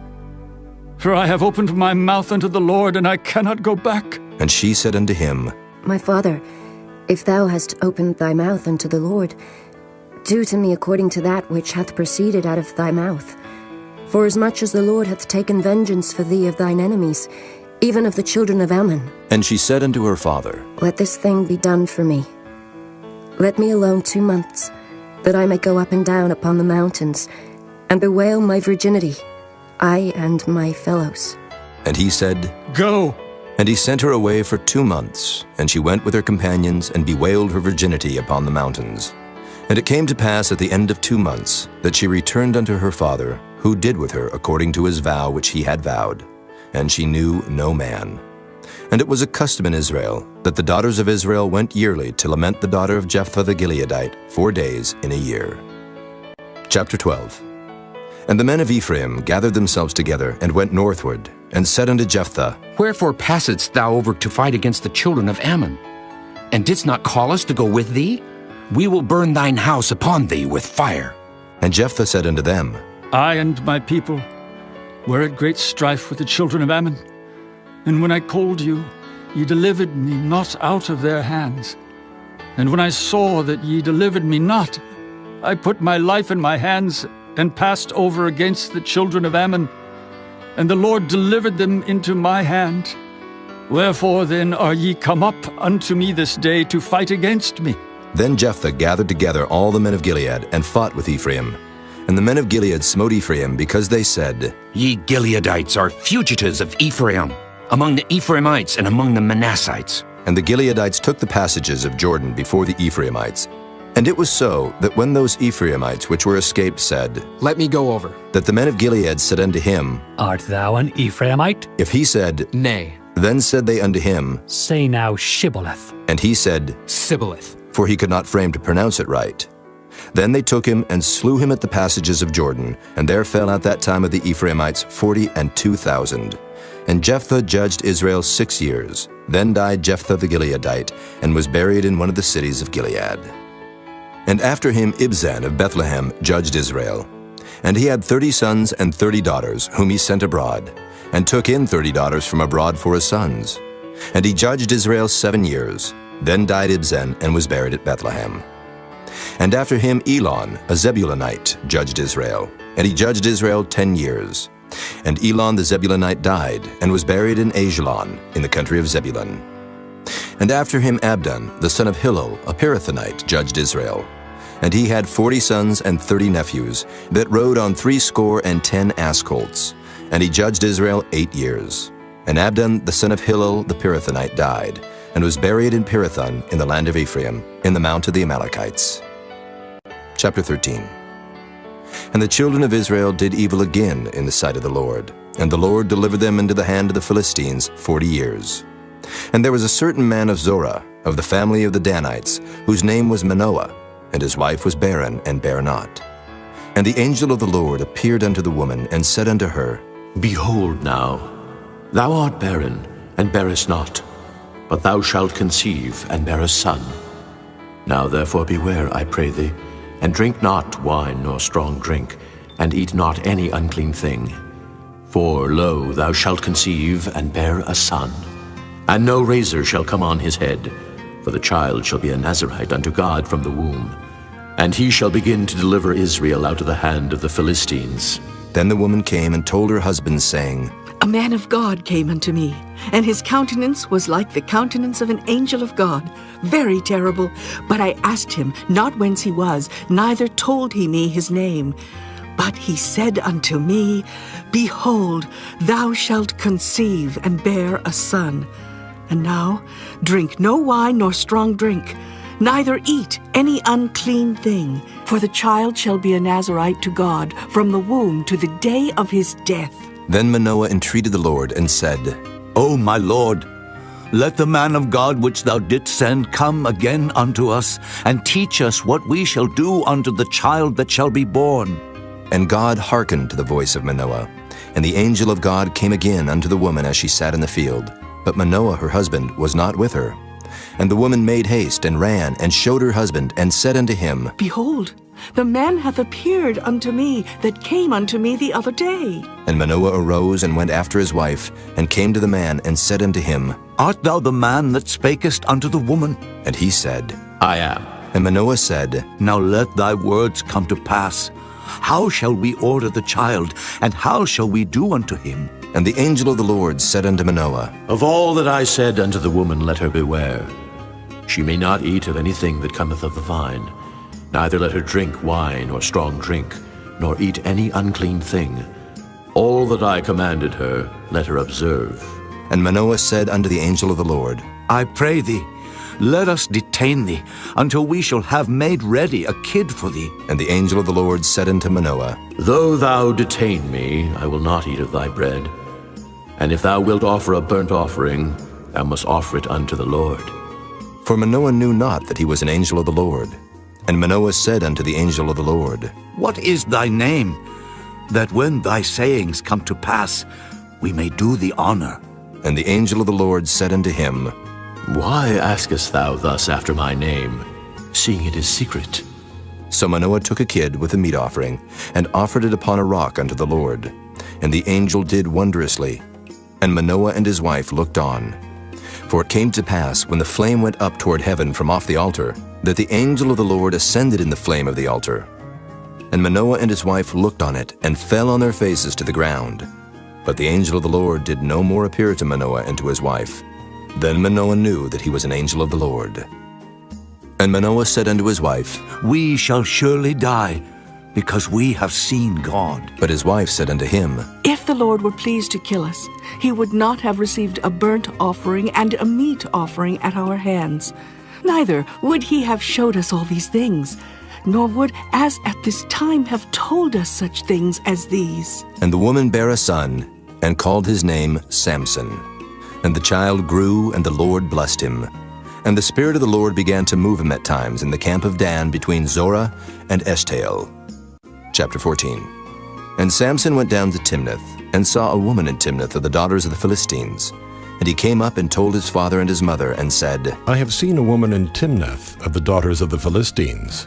For I have opened my mouth unto the Lord, and I cannot go back. And she said unto him, My father, if thou hast opened thy mouth unto the Lord, do to me according to that which hath proceeded out of thy mouth. For as much as the Lord hath taken vengeance for thee of thine enemies, even of the children of Ammon. And she said unto her father, Let this thing be done for me. Let me alone 2 months, that I may go up and down upon the mountains, and bewail my virginity, I and my fellows. And he said, Go. And he sent her away for 2 months, and she went with her companions, and bewailed her virginity upon the mountains. And it came to pass at the end of 2 months, that she returned unto her father, who did with her according to his vow which he had vowed. And she knew no man. And it was a custom in Israel, that the daughters of Israel went yearly to lament the daughter of Jephthah the Gileadite 4 days in a year. Chapter 12. And the men of Ephraim gathered themselves together, and went northward, and said unto Jephthah, Wherefore passedst thou over to fight against the children of Ammon? And didst not call us to go with thee? We will burn thine house upon thee with fire. And Jephthah said unto them, I and my people were at great strife with the children of Ammon. And when I called you, ye delivered me not out of their hands. And when I saw that ye delivered me not, I put my life in my hands, and passed over against the children of Ammon. And the Lord delivered them into my hand. Wherefore then are ye come up unto me this day to fight against me? Then Jephthah gathered together all the men of Gilead, and fought with Ephraim. And the men of Gilead smote Ephraim, because they said, Ye Gileadites are fugitives of Ephraim, among the Ephraimites and among the Manassites. And the Gileadites took the passages of Jordan before the Ephraimites. And it was so, that when those Ephraimites which were escaped said, Let me go over, that the men of Gilead said unto him, Art thou an Ephraimite? If he said, Nay. Then said they unto him, Say now Shibboleth. And he said, Sibboleth. For he could not frame to pronounce it right. Then they took him and slew him at the passages of Jordan, and there fell at that time of the Ephraimites 42,000. And Jephthah judged Israel 6 years. Then died Jephthah the Gileadite, and was buried in one of the cities of Gilead. And after him Ibzan of Bethlehem judged Israel. And he had 30 sons and 30 daughters, whom he sent abroad, and took in 30 daughters from abroad for his sons. And he judged Israel 7 years. Then died Ibzan, and was buried at Bethlehem. And after him Elon, a Zebulunite, judged Israel. And he judged Israel 10 years. And Elon the Zebulunite died, and was buried in Ajalon, in the country of Zebulun. And after him Abdon, the son of Hillel, a Pirathonite, judged Israel. And he had 40 sons and 30 nephews, that rode on 70 ass colts. And he judged Israel 8 years. And Abdon, the son of Hillel, the Pirathonite, died, and was buried in Pirathon, in the land of Ephraim, in the mount of the Amalekites. Chapter 13. And the children of Israel did evil again in the sight of the Lord, and the Lord delivered them into the hand of the Philistines 40 years. And there was a certain man of Zorah, of the family of the Danites, whose name was Manoah, and his wife was barren, and bare not. And the angel of the Lord appeared unto the woman, and said unto her, Behold now, thou art barren, and bearest not, but thou shalt conceive, and bear a son. Now therefore beware, I pray thee, and drink not wine nor strong drink, and eat not any unclean thing. For, lo, thou shalt conceive, and bear a son. And no razor shall come on his head, for the child shall be a Nazarite unto God from the womb. And he shall begin to deliver Israel out of the hand of the Philistines. Then the woman came and told her husband, saying, A man of God came unto me, and his countenance was like the countenance of an angel of God, very terrible. But I asked him not whence he was, neither told he me his name. But he said unto me, Behold, thou shalt conceive and bear a son. And now drink no wine nor strong drink, neither eat any unclean thing, for the child shall be a Nazarite to God from the womb to the day of his death. Then Manoah entreated the Lord and said, O my Lord, let the man of God which thou didst send come again unto us, and teach us what we shall do unto the child that shall be born. And God hearkened to the voice of Manoah. And the angel of God came again unto the woman as she sat in the field. But Manoah her husband was not with her. And the woman made haste, and ran, and showed her husband, and said unto him, Behold, the man hath appeared unto me that came unto me the other day. And Manoah arose and went after his wife, and came to the man, and said unto him, Art thou the man that spakest unto the woman? And he said, I am. And Manoah said, Now let thy words come to pass. How shall we order the child, and how shall we do unto him? And the angel of the Lord said unto Manoah, Of all that I said unto the woman, let her beware. She may not eat of anything that cometh of the vine, neither let her drink wine or strong drink, nor eat any unclean thing. All that I commanded her, let her observe. And Manoah said unto the angel of the Lord, I pray thee, let us detain thee, until we shall have made ready a kid for thee. And the angel of the Lord said unto Manoah, Though thou detain me, I will not eat of thy bread. And if thou wilt offer a burnt offering, thou must offer it unto the Lord. For Manoah knew not that he was an angel of the Lord. And Manoah said unto the angel of the Lord, What is thy name, that when thy sayings come to pass, we may do thee honor? And the angel of the Lord said unto him, Why askest thou thus after my name, seeing it is secret? So Manoah took a kid with a meat offering, and offered it upon a rock unto the Lord. And the angel did wondrously. And Manoah and his wife looked on. For it came to pass, when the flame went up toward heaven from off the altar, that the angel of the Lord ascended in the flame of the altar. And Manoah and his wife looked on it, and fell on their faces to the ground. But the angel of the Lord did no more appear to Manoah and to his wife. Then Manoah knew that he was an angel of the Lord. And Manoah said unto his wife, We shall surely die, because we have seen God. But his wife said unto him, If the Lord were pleased to kill us, he would not have received a burnt offering and a meat offering at our hands. Neither would he have showed us all these things, nor would, as at this time, have told us such things as these. And the woman bare a son, and called his name Samson. And the child grew, and the Lord blessed him. And the Spirit of the Lord began to move him at times in the camp of Dan between Zorah and Eshtaol. Chapter 14. And Samson went down to Timnath, and saw a woman in Timnath of the daughters of the Philistines. And he came up and told his father and his mother, and said, I have seen a woman in Timnath of the daughters of the Philistines.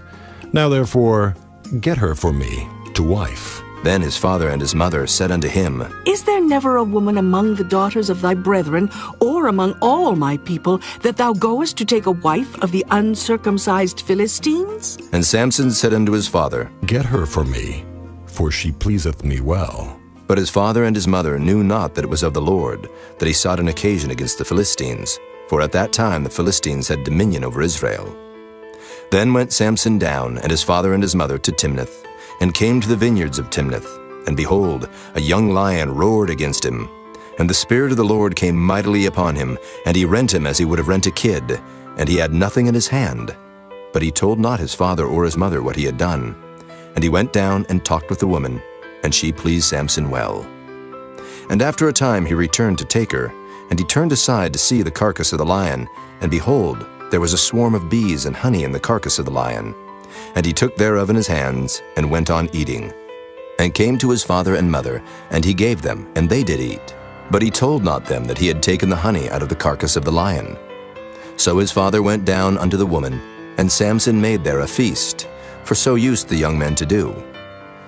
Now therefore, get her for me to wife. Then his father and his mother said unto him, Is there never a woman among the daughters of thy brethren, or among all my people, that thou goest to take a wife of the uncircumcised Philistines? And Samson said unto his father, Get her for me, for she pleaseth me well. But his father and his mother knew not that it was of the Lord, that he sought an occasion against the Philistines. For at that time the Philistines had dominion over Israel. Then went Samson down, and his father and his mother, to Timnath, and came to the vineyards of Timnath. And behold, a young lion roared against him. And the Spirit of the Lord came mightily upon him, and he rent him as he would have rent a kid, and he had nothing in his hand. But he told not his father or his mother what he had done. And he went down and talked with the woman, and she pleased Samson well. And after a time he returned to take her, and he turned aside to see the carcass of the lion, and behold, there was a swarm of bees and honey in the carcass of the lion. And he took thereof in his hands, and went on eating. And came to his father and mother, and he gave them, and they did eat. But he told not them that he had taken the honey out of the carcass of the lion. So his father went down unto the woman, and Samson made there a feast, for so used the young men to do.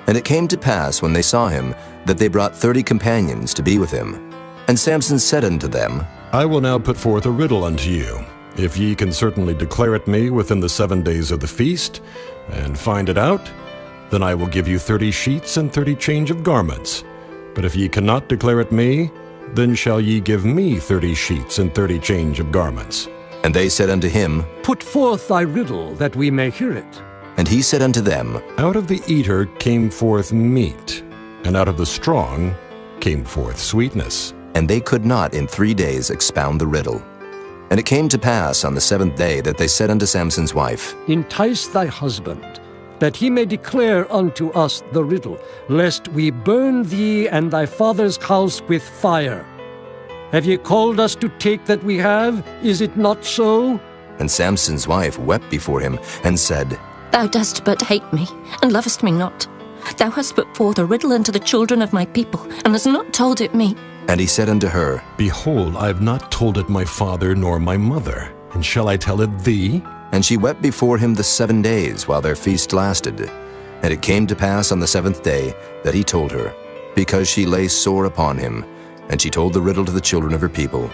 And it came to pass, when they saw him, that they brought 30 companions to be with him. And Samson said unto them, I will now put forth a riddle unto you. If ye can certainly declare it me within the 7 days of the feast, and find it out, then I will give you 30 sheets and 30 change of garments. But if ye cannot declare it me, then shall ye give me 30 sheets and 30 change of garments. And they said unto him, Put forth thy riddle, that we may hear it. And he said unto them, Out of the eater came forth meat, and out of the strong came forth sweetness. And they could not in 3 days expound the riddle. And it came to pass on the 7th day that they said unto Samson's wife, Entice thy husband, that he may declare unto us the riddle, lest we burn thee and thy father's house with fire. Have ye called us to take that we have? Is it not so? And Samson's wife wept before him, and said, Thou dost but hate me, and lovest me not. Thou hast put forth a riddle unto the children of my people, and hast not told it me. And he said unto her, Behold, I have not told it my father nor my mother, and shall I tell it thee? And she wept before him the 7 days while their feast lasted. And it came to pass on the 7th day that he told her, because she lay sore upon him. And she told the riddle to the children of her people.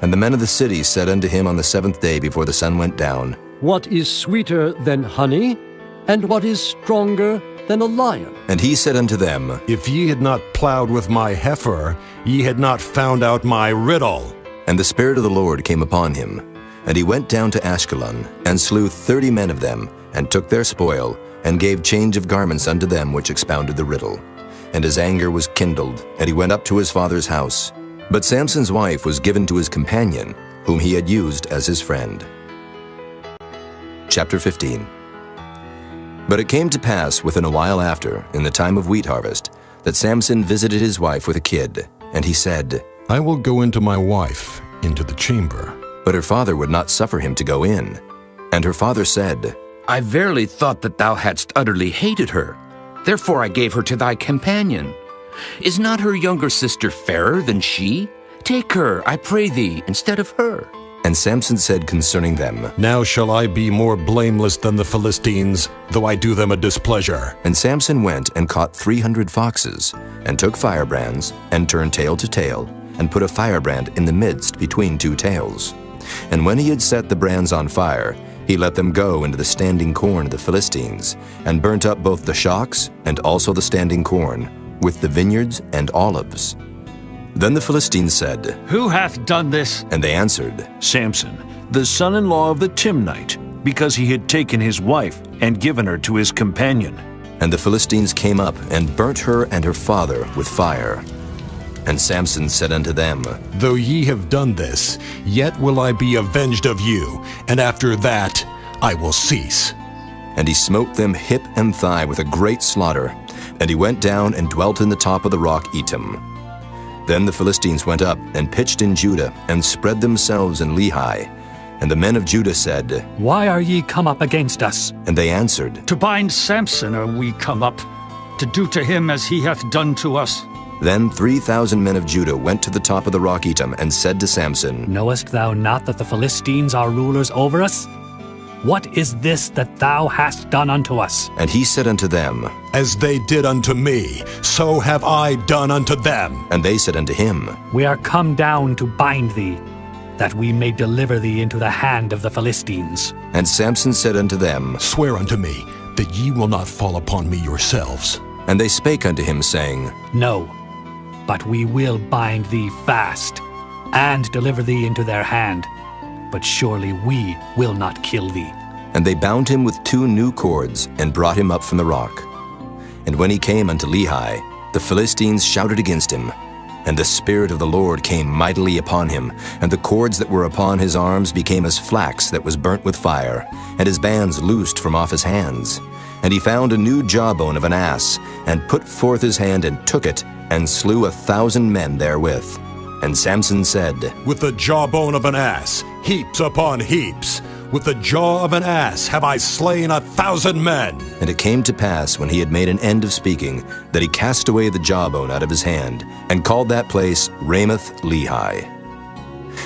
And the men of the city said unto him on the 7th day before the sun went down, What is sweeter than honey, and what is stronger than a lion? And he said unto them, If ye had not plowed with my heifer, ye had not found out my riddle. And the Spirit of the Lord came upon him. And he went down to Ashkelon, and slew 30 men of them, and took their spoil, and gave change of garments unto them which expounded the riddle. And his anger was kindled, and he went up to his father's house. But Samson's wife was given to his companion, whom he had used as his friend. Chapter 15. But it came to pass within a while after, in the time of wheat harvest, that Samson visited his wife with a kid. And he said, I will go into my wife, into the chamber. But her father would not suffer him to go in. And her father said, I verily thought that thou hadst utterly hated her. Therefore I gave her to thy companion. Is not her younger sister fairer than she? Take her, I pray thee, instead of her. And Samson said concerning them, Now shall I be more blameless than the Philistines, though I do them a displeasure. And Samson went and caught 300 foxes, and took firebrands, and turned tail to tail, and put a firebrand in the midst between 2 tails. And when he had set the brands on fire, he let them go into the standing corn of the Philistines, and burnt up both the shocks and also the standing corn, with the vineyards and olives. Then the Philistines said, Who hath done this? And they answered, Samson, the son-in-law of the Timnite, because he had taken his wife and given her to his companion. And the Philistines came up and burnt her and her father with fire. And Samson said unto them, Though ye have done this, yet will I be avenged of you, and after that I will cease. And he smote them hip and thigh with a great slaughter, and he went down and dwelt in the top of the rock Etam. Then the Philistines went up and pitched in Judah, and spread themselves in Lehi. And the men of Judah said, Why are ye come up against us? And they answered, To bind Samson are we come up, to do to him as he hath done to us. Then 3,000 men of Judah went to the top of the rock Etam, and said to Samson, Knowest thou not that the Philistines are rulers over us? What is this that thou hast done unto us? And he said unto them, As they did unto me, so have I done unto them. And they said unto him, We are come down to bind thee, that we may deliver thee into the hand of the Philistines. And Samson said unto them, Swear unto me that ye will not fall upon me yourselves. And they spake unto him, saying, No, but we will bind thee fast, and deliver thee into their hand. But surely we will not kill thee. And they bound him with 2 new cords, and brought him up from the rock. And when he came unto Lehi, the Philistines shouted against him. And the Spirit of the Lord came mightily upon him, and the cords that were upon his arms became as flax that was burnt with fire, and his bands loosed from off his hands. And he found a new jawbone of an ass, and put forth his hand and took it, and slew 1,000 men therewith. And Samson said, With the jawbone of an ass, heaps upon heaps, with the jaw of an ass have I slain 1,000 men. And it came to pass, when he had made an end of speaking, that he cast away the jawbone out of his hand, and called that place Ramoth Lehi.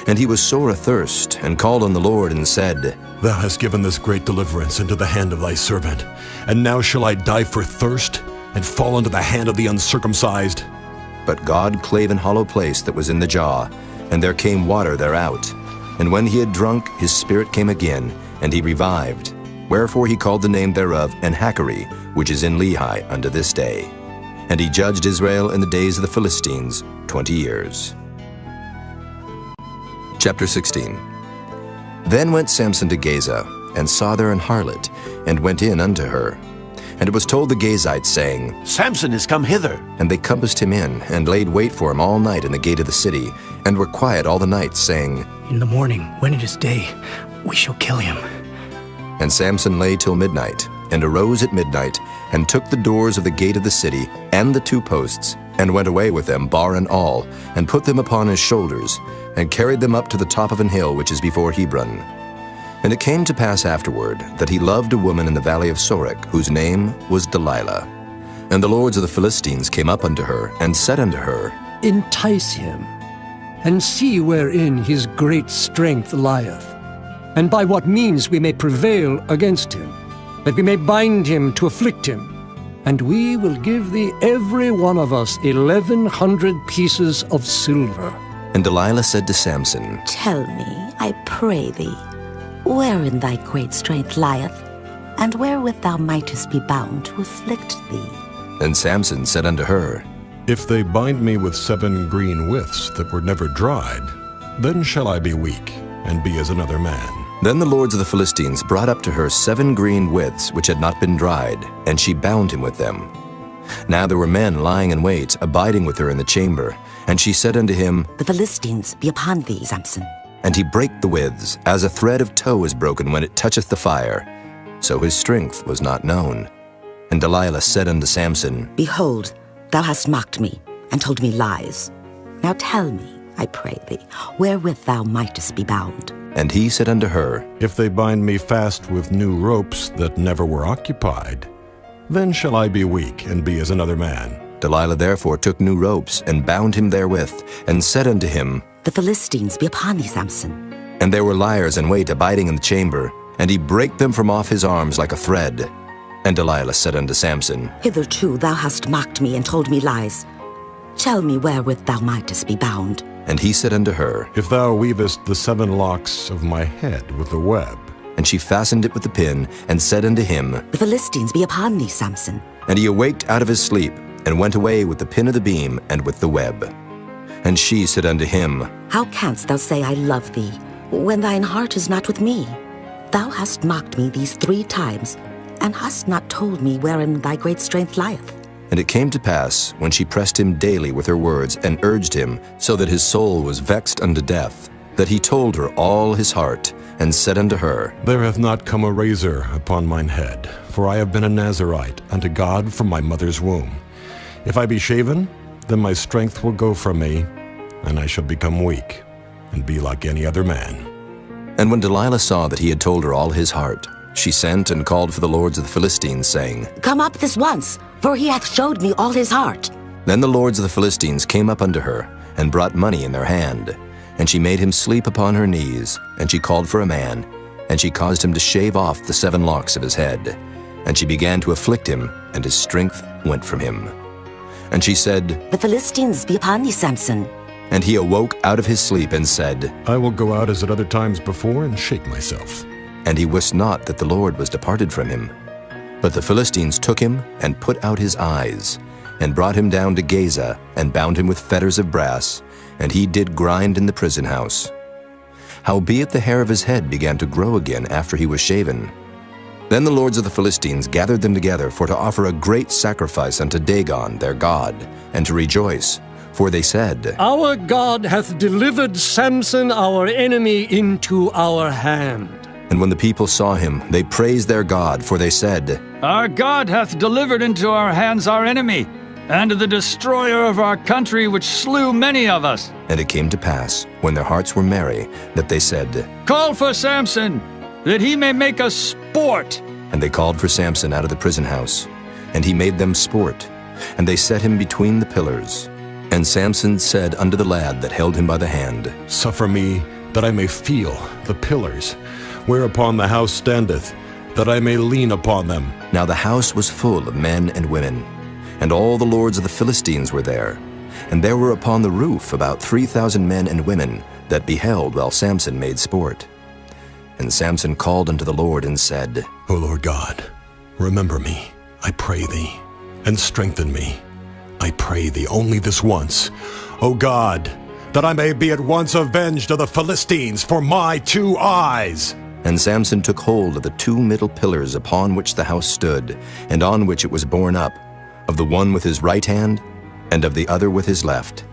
And he was sore athirst, and called on the Lord, and said, Thou hast given this great deliverance into the hand of thy servant, and now shall I die for thirst, and fall into the hand of the uncircumcised? But God clave an hollow place that was in the jaw, and there came water thereout. And when he had drunk, his spirit came again, and he revived. Wherefore he called the name thereof Enhakkore, which is in Lehi unto this day. And he judged Israel in the days of the Philistines 20 years. Chapter 16. Then went Samson to Gaza, and saw there an harlot, and went in unto her. And it was told the Gazites, saying, Samson is come hither. And they compassed him in, and laid wait for him all night in the gate of the city, and were quiet all the night, saying, In the morning, when it is day, we shall kill him. And Samson lay till midnight, and arose at midnight, and took the doors of the gate of the city, and the 2 posts, and went away with them, bar and all, and put them upon his shoulders, and carried them up to the top of an hill which is before Hebron. And it came to pass afterward that he loved a woman in the valley of Sorek, whose name was Delilah. And the lords of the Philistines came up unto her, and said unto her, Entice him, and see wherein his great strength lieth, and by what means we may prevail against him, that we may bind him to afflict him. And we will give thee every one of us 1,100 pieces of silver. And Delilah said to Samson, Tell me, I pray thee, wherein thy great strength lieth, and wherewith thou mightest be bound to afflict thee. And Samson said unto her, If they bind me with 7 green withs that were never dried, then shall I be weak, and be as another man. Then the lords of the Philistines brought up to her 7 green withs which had not been dried, and she bound him with them. Now there were men lying in wait, abiding with her in the chamber. And she said unto him, The Philistines be upon thee, Samson. And he brake the withs, as a thread of tow is broken when it toucheth the fire. So his strength was not known. And Delilah said unto Samson, Behold, thou hast mocked me, and told me lies. Now tell me, I pray thee, wherewith thou mightest be bound. And he said unto her, If they bind me fast with new ropes that never were occupied, then shall I be weak, and be as another man. Delilah therefore took new ropes, and bound him therewith, and said unto him, The Philistines be upon thee, Samson. And there were liers in wait abiding in the chamber, and he brake them from off his arms like a thread. And Delilah said unto Samson, Hitherto thou hast mocked me and told me lies. Tell me wherewith thou mightest be bound. And he said unto her, If thou weavest the 7 locks of my head with the web. And she fastened it with the pin, and said unto him, The Philistines be upon thee, Samson. And he awaked out of his sleep, and went away with the pin of the beam and with the web. And she said unto him, How canst thou say I love thee, when thine heart is not with me? Thou hast mocked me these 3 times, and hast not told me wherein thy great strength lieth. And it came to pass, when she pressed him daily with her words, and urged him, so that his soul was vexed unto death, that he told her all his heart, and said unto her, There hath not come a razor upon mine head, for I have been a Nazarite unto God from my mother's womb. If I be shaven, then my strength will go from me, and I shall become weak, and be like any other man. And when Delilah saw that he had told her all his heart, she sent and called for the lords of the Philistines, saying, Come up this once, for he hath showed me all his heart. Then the lords of the Philistines came up unto her, and brought money in their hand. And she made him sleep upon her knees, and she called for a man, and she caused him to shave off the 7 locks of his head. And she began to afflict him, and his strength went from him. And she said, The Philistines be upon thee, Samson. And he awoke out of his sleep, and said, I will go out as at other times before, and shake myself. And he wist not that the Lord was departed from him. But the Philistines took him, and put out his eyes, and brought him down to Gaza, and bound him with fetters of brass, and he did grind in the prison house. Howbeit the hair of his head began to grow again after he was shaven. Then the lords of the Philistines gathered them together for to offer a great sacrifice unto Dagon their god, and to rejoice. For they said, Our God hath delivered Samson our enemy into our hand. And when the people saw him, they praised their God, for they said, Our God hath delivered into our hands our enemy, and the destroyer of our country, which slew many of us. And it came to pass, when their hearts were merry, that they said, Call for Samson, that he may make us sport. And they called for Samson out of the prison house, and he made them sport, and they set him between the pillars. And Samson said unto the lad that held him by the hand, Suffer me, that I may feel the pillars, whereupon the house standeth, that I may lean upon them. Now the house was full of men and women, and all the lords of the Philistines were there. And there were upon the roof about 3,000 men and women that beheld while Samson made sport. And Samson called unto the Lord and said, O Lord God, remember me, I pray thee, and strengthen me. I pray thee only this once, O God, that I may be at once avenged of the Philistines for my 2 eyes. And Samson took hold of the 2 middle pillars upon which the house stood, and on which it was borne up, of the one with his right hand, and of the other with his left.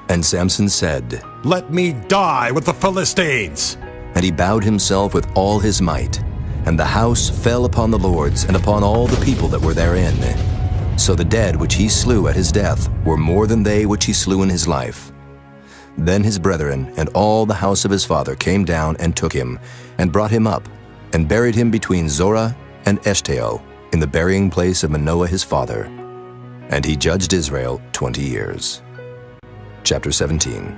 And Samson said, "Let me die with the Philistines!" And he bowed himself with all his might. And the house fell upon the lords, and upon all the people that were therein. So the dead which he slew at his death were more than they which he slew in his life. Then his brethren and all the house of his father came down and took him, and brought him up, and buried him between Zorah and Eshtaol, in the burying place of Manoah his father. And he judged Israel 20 years. Chapter 17.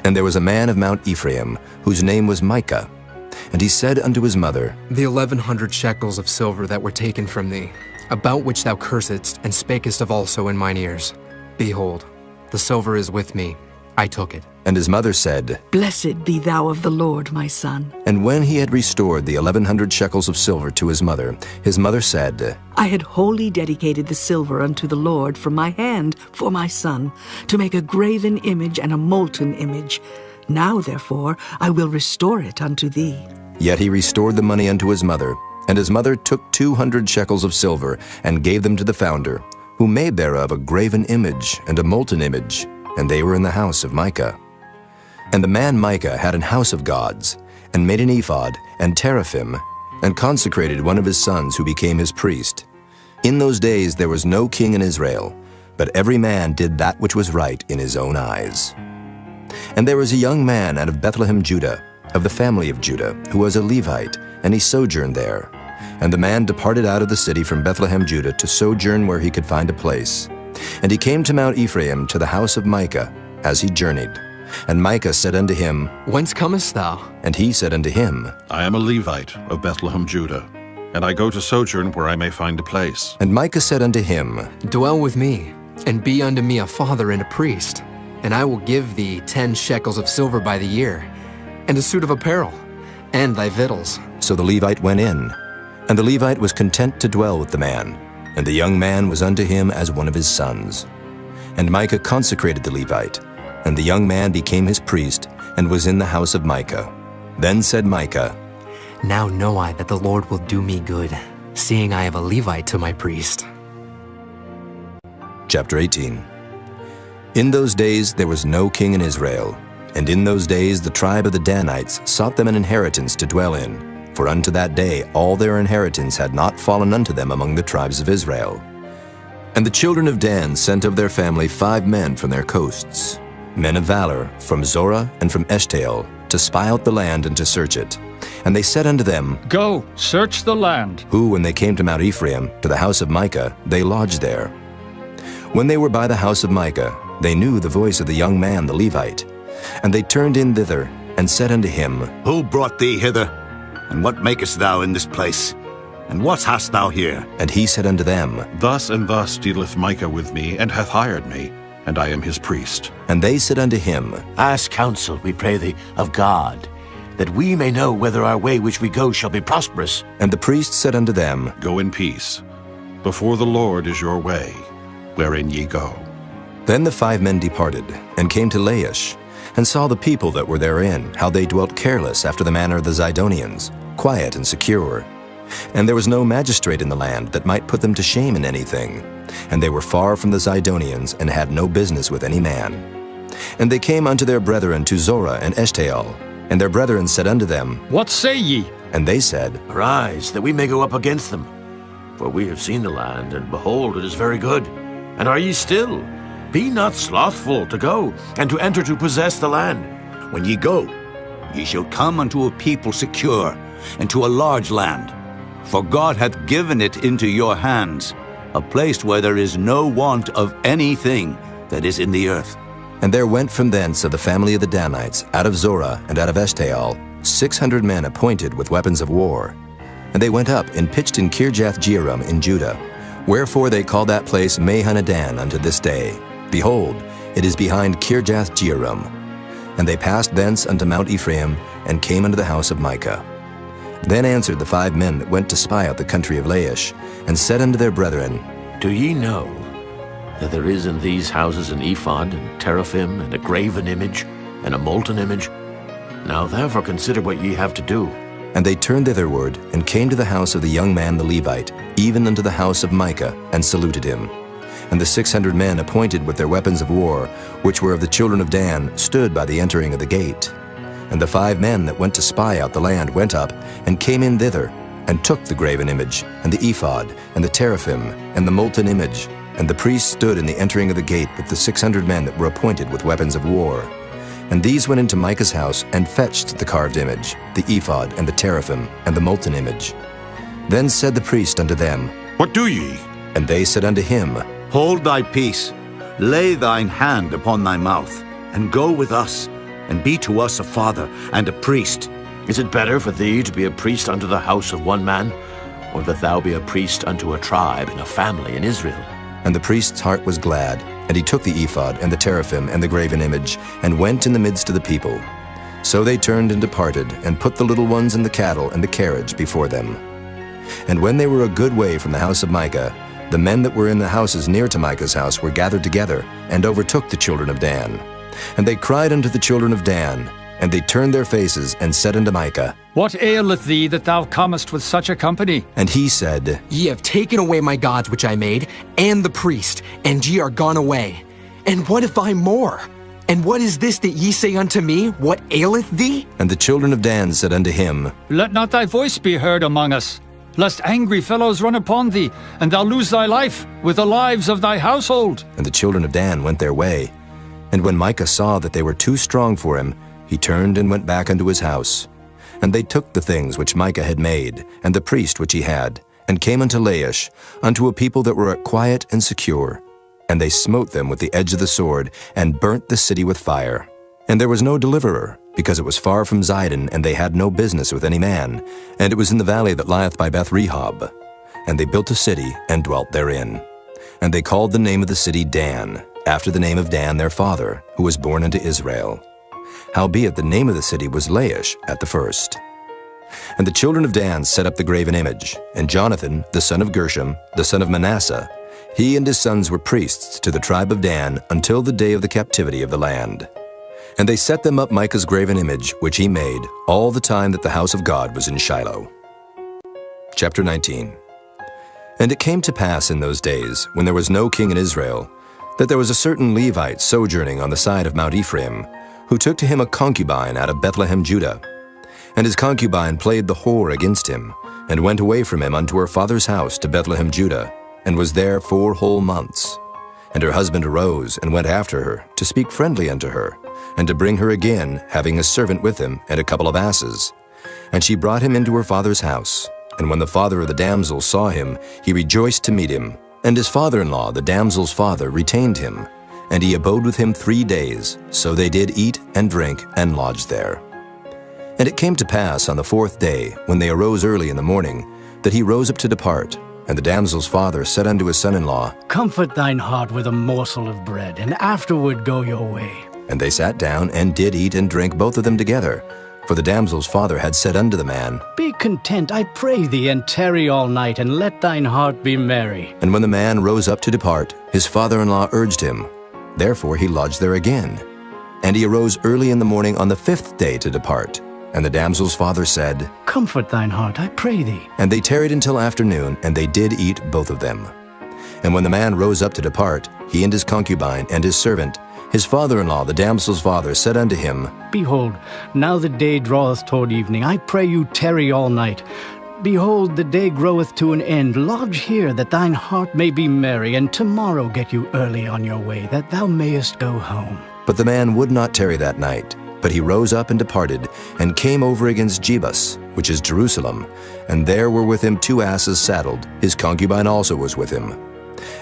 And there was a man of Mount Ephraim, whose name was Micah. And he said unto his mother, The 1,100 shekels of silver that were taken from thee, about which thou cursedst, and spakest of also in mine ears. Behold, the silver is with me. I took it. And his mother said, Blessed be thou of the Lord, my son. And when he had restored the 1,100 shekels of silver to his mother said, I had wholly dedicated the silver unto the Lord from my hand for my son, to make a graven image and a molten image. Now, therefore, I will restore it unto thee. Yet he restored the money unto his mother, and his mother took 200 shekels of silver, and gave them to the founder, who made thereof a graven image and a molten image, and they were in the house of Micah. And the man Micah had an house of gods, and made an ephod and teraphim, and consecrated one of his sons who became his priest. In those days there was no king in Israel, but every man did that which was right in his own eyes. And there was a young man out of Bethlehem, Judah, of the family of Judah, who was a Levite, and he sojourned there. And the man departed out of the city from Bethlehem, Judah, to sojourn where he could find a place. And he came to Mount Ephraim, to the house of Micah, as he journeyed. And Micah said unto him, Whence comest thou? And he said unto him, I am a Levite of Bethlehem, Judah, and I go to sojourn where I may find a place. And Micah said unto him, Dwell with me, and be unto me a father and a priest, and I will give thee 10 shekels of silver by the year, and a suit of apparel, and thy victuals. So the Levite went in, and the Levite was content to dwell with the man, and the young man was unto him as one of his sons. And Micah consecrated the Levite, and the young man became his priest, and was in the house of Micah. Then said Micah, Now know I that the Lord will do me good, seeing I have a Levite to my priest. Chapter 18. In those days there was no king in Israel, and in those days the tribe of the Danites sought them an inheritance to dwell in, for unto that day all their inheritance had not fallen unto them among the tribes of Israel. And the children of Dan sent of their family 5 men from their coasts, men of valor, from Zorah and from Eshtaol, to spy out the land and to search it. And they said unto them, Go, search the land. Who, when they came to Mount Ephraim, to the house of Micah, they lodged there. When they were by the house of Micah, they knew the voice of the young man the Levite. And they turned in thither, and said unto him, Who brought thee hither? And what makest thou in this place? And what hast thou here? And he said unto them, Thus and thus dealeth Micah with me, and hath hired me, and I am his priest. And they said unto him, Ask counsel, we pray thee, of God, that we may know whether our way which we go shall be prosperous. And the priest said unto them, Go in peace. Before the Lord is your way, wherein ye go. Then the 5 men departed, and came to Laish, and saw the people that were therein, how they dwelt careless after the manner of the Zidonians, quiet and secure. And there was no magistrate in the land that might put them to shame in anything. And they were far from the Zidonians, and had no business with any man. And they came unto their brethren to Zorah and Eshtaol. And their brethren said unto them, What say ye? And they said, Arise, that we may go up against them. For we have seen the land, and behold, it is very good. And are ye still? Be not slothful to go, and to enter to possess the land. When ye go, ye shall come unto a people secure, and to a large land. For God hath given it into your hands, a place where there is no want of anything that is in the earth. And there went from thence of the family of the Danites, out of Zorah and out of Eshtaol, 600 men appointed with weapons of war. And they went up and pitched in Kirjath-jearim in Judah. Wherefore they call that place Mahanadan unto this day. Behold, it is behind Kirjath-jearim. And they passed thence unto Mount Ephraim, and came unto the house of Micah. Then answered the 5 men that went to spy out the country of Laish, and said unto their brethren, Do ye know that there is in these houses an ephod, and teraphim, and a graven image, and a molten image? Now therefore consider what ye have to do. And they turned thitherward, and came to the house of the young man the Levite, even unto the house of Micah, and saluted him. And the 600 men appointed with their weapons of war, which were of the children of Dan, stood by the entering of the gate. And the 5 men that went to spy out the land went up, and came in thither, and took the graven image, and the ephod, and the teraphim, and the molten image. And the priests stood in the entering of the gate with the 600 men that were appointed with weapons of war. And these went into Micah's house, and fetched the carved image, the ephod, and the teraphim, and the molten image. Then said the priest unto them, What do ye? And they said unto him, Hold thy peace, lay thine hand upon thy mouth, and go with us, and be to us a father and a priest. Is it better for thee to be a priest unto the house of one man, or that thou be a priest unto a tribe and a family in Israel? And the priest's heart was glad, and he took the ephod, and the teraphim, and the graven image, and went in the midst of the people. So they turned and departed, and put the little ones and the cattle and the carriage before them. And when they were a good way from the house of Micah, the men that were in the houses near to Micah's house were gathered together, and overtook the children of Dan. And they cried unto the children of Dan, and they turned their faces, and said unto Micah, What aileth thee that thou comest with such a company? And he said, Ye have taken away my gods which I made, and the priest, and ye are gone away. And what if I more? And what is this that ye say unto me? What aileth thee? And the children of Dan said unto him, Let not thy voice be heard among us, lest angry fellows run upon thee, and thou lose thy life with the lives of thy household. And the children of Dan went their way. And when Micah saw that they were too strong for him, he turned and went back unto his house. And they took the things which Micah had made, and the priest which he had, and came unto Laish, unto a people that were quiet and secure. And they smote them with the edge of the sword, and burnt the city with fire. And there was no deliverer, because it was far from Zidon, and they had no business with any man. And it was in the valley that lieth by Beth-rehob. And they built a city, and dwelt therein. And they called the name of the city Dan, after the name of Dan their father, who was born unto Israel. Howbeit the name of the city was Laish at the first. And the children of Dan set up the graven image, and Jonathan, the son of Gershom, the son of Manasseh, he and his sons were priests to the tribe of Dan until the day of the captivity of the land. And they set them up Micah's graven image, which he made, all the time that the house of God was in Shiloh. Chapter 19. And it came to pass in those days, when there was no king in Israel, that there was a certain Levite sojourning on the side of Mount Ephraim, who took to him a concubine out of Bethlehem, Judah. And his concubine played the whore against him, and went away from him unto her father's house to Bethlehem, Judah, and was there 4 whole months. And her husband arose, and went after her, to speak friendly unto her, and to bring her again, having a servant with him, and a couple of asses. And she brought him into her father's house. And when the father of the damsel saw him, he rejoiced to meet him. And his father-in-law, the damsel's father, retained him. And he abode with him 3 days. So they did eat and drink, and lodged there. And it came to pass on the 4th day, when they arose early in the morning, that he rose up to depart. And the damsel's father said unto his son-in-law, Comfort thine heart with a morsel of bread, and afterward go your way. And they sat down, and did eat and drink both of them together. For the damsel's father had said unto the man, Be content, I pray thee, and tarry all night, and let thine heart be merry. And when the man rose up to depart, his father-in-law urged him. Therefore he lodged there again. And he arose early in the morning on the 5th day to depart. And the damsel's father said, Comfort thine heart, I pray thee. And they tarried until afternoon, and they did eat both of them. And when the man rose up to depart, he and his concubine and his servant, his father-in-law, the damsel's father, said unto him, Behold, now the day draweth toward evening. I pray you tarry all night. Behold, the day groweth to an end. Lodge here, that thine heart may be merry, and tomorrow get you early on your way, that thou mayest go home. But the man would not tarry that night, but he rose up and departed, and came over against Jebus, which is Jerusalem. And there were with him 2 asses saddled. His concubine also was with him.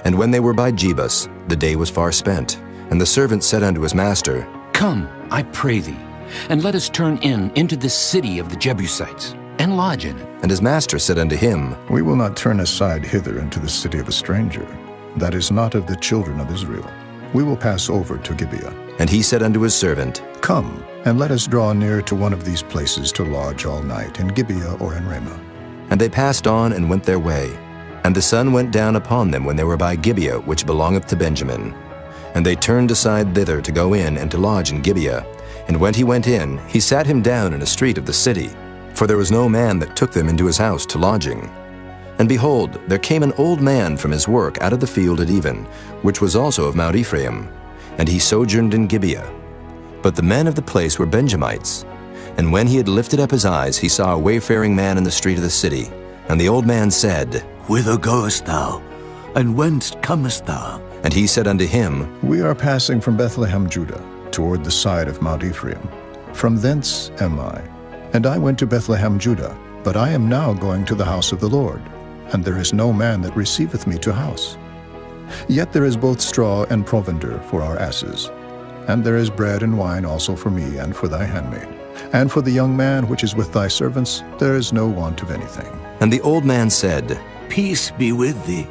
And when they were by Jebus, the day was far spent. And the servant said unto his master, Come, I pray thee, and let us turn into this city of the Jebusites, and lodge in it. And his master said unto him, We will not turn aside hither into the city of a stranger, that is not of the children of Israel. We will pass over to Gibeah. And he said unto his servant, Come, and let us draw near to one of these places to lodge all night, in Gibeah or in Ramah. And they passed on and went their way. And the sun went down upon them when they were by Gibeah, which belongeth to Benjamin. And they turned aside thither to go in and to lodge in Gibeah. And when he went in, he sat him down in a street of the city. for there was no man that took them into his house to lodging. And behold, there came an old man from his work out of the field at even, which was also of Mount Ephraim, and he sojourned in Gibeah. But the men of the place were Benjamites. And when he had lifted up his eyes, he saw a wayfaring man in the street of the city. And the old man said, Whither goest thou? And whence comest thou? And he said unto him, We are passing from Bethlehem, Judah, toward the side of Mount Ephraim. From thence am I. And I went to Bethlehem, Judah, but I am now going to the house of the Lord, and there is no man that receiveth me to house. Yet there is both straw and provender for our asses, and there is bread and wine also for me and for thy handmaid. And for the young man which is with thy servants, there is no want of anything. And the old man said, Peace be with thee.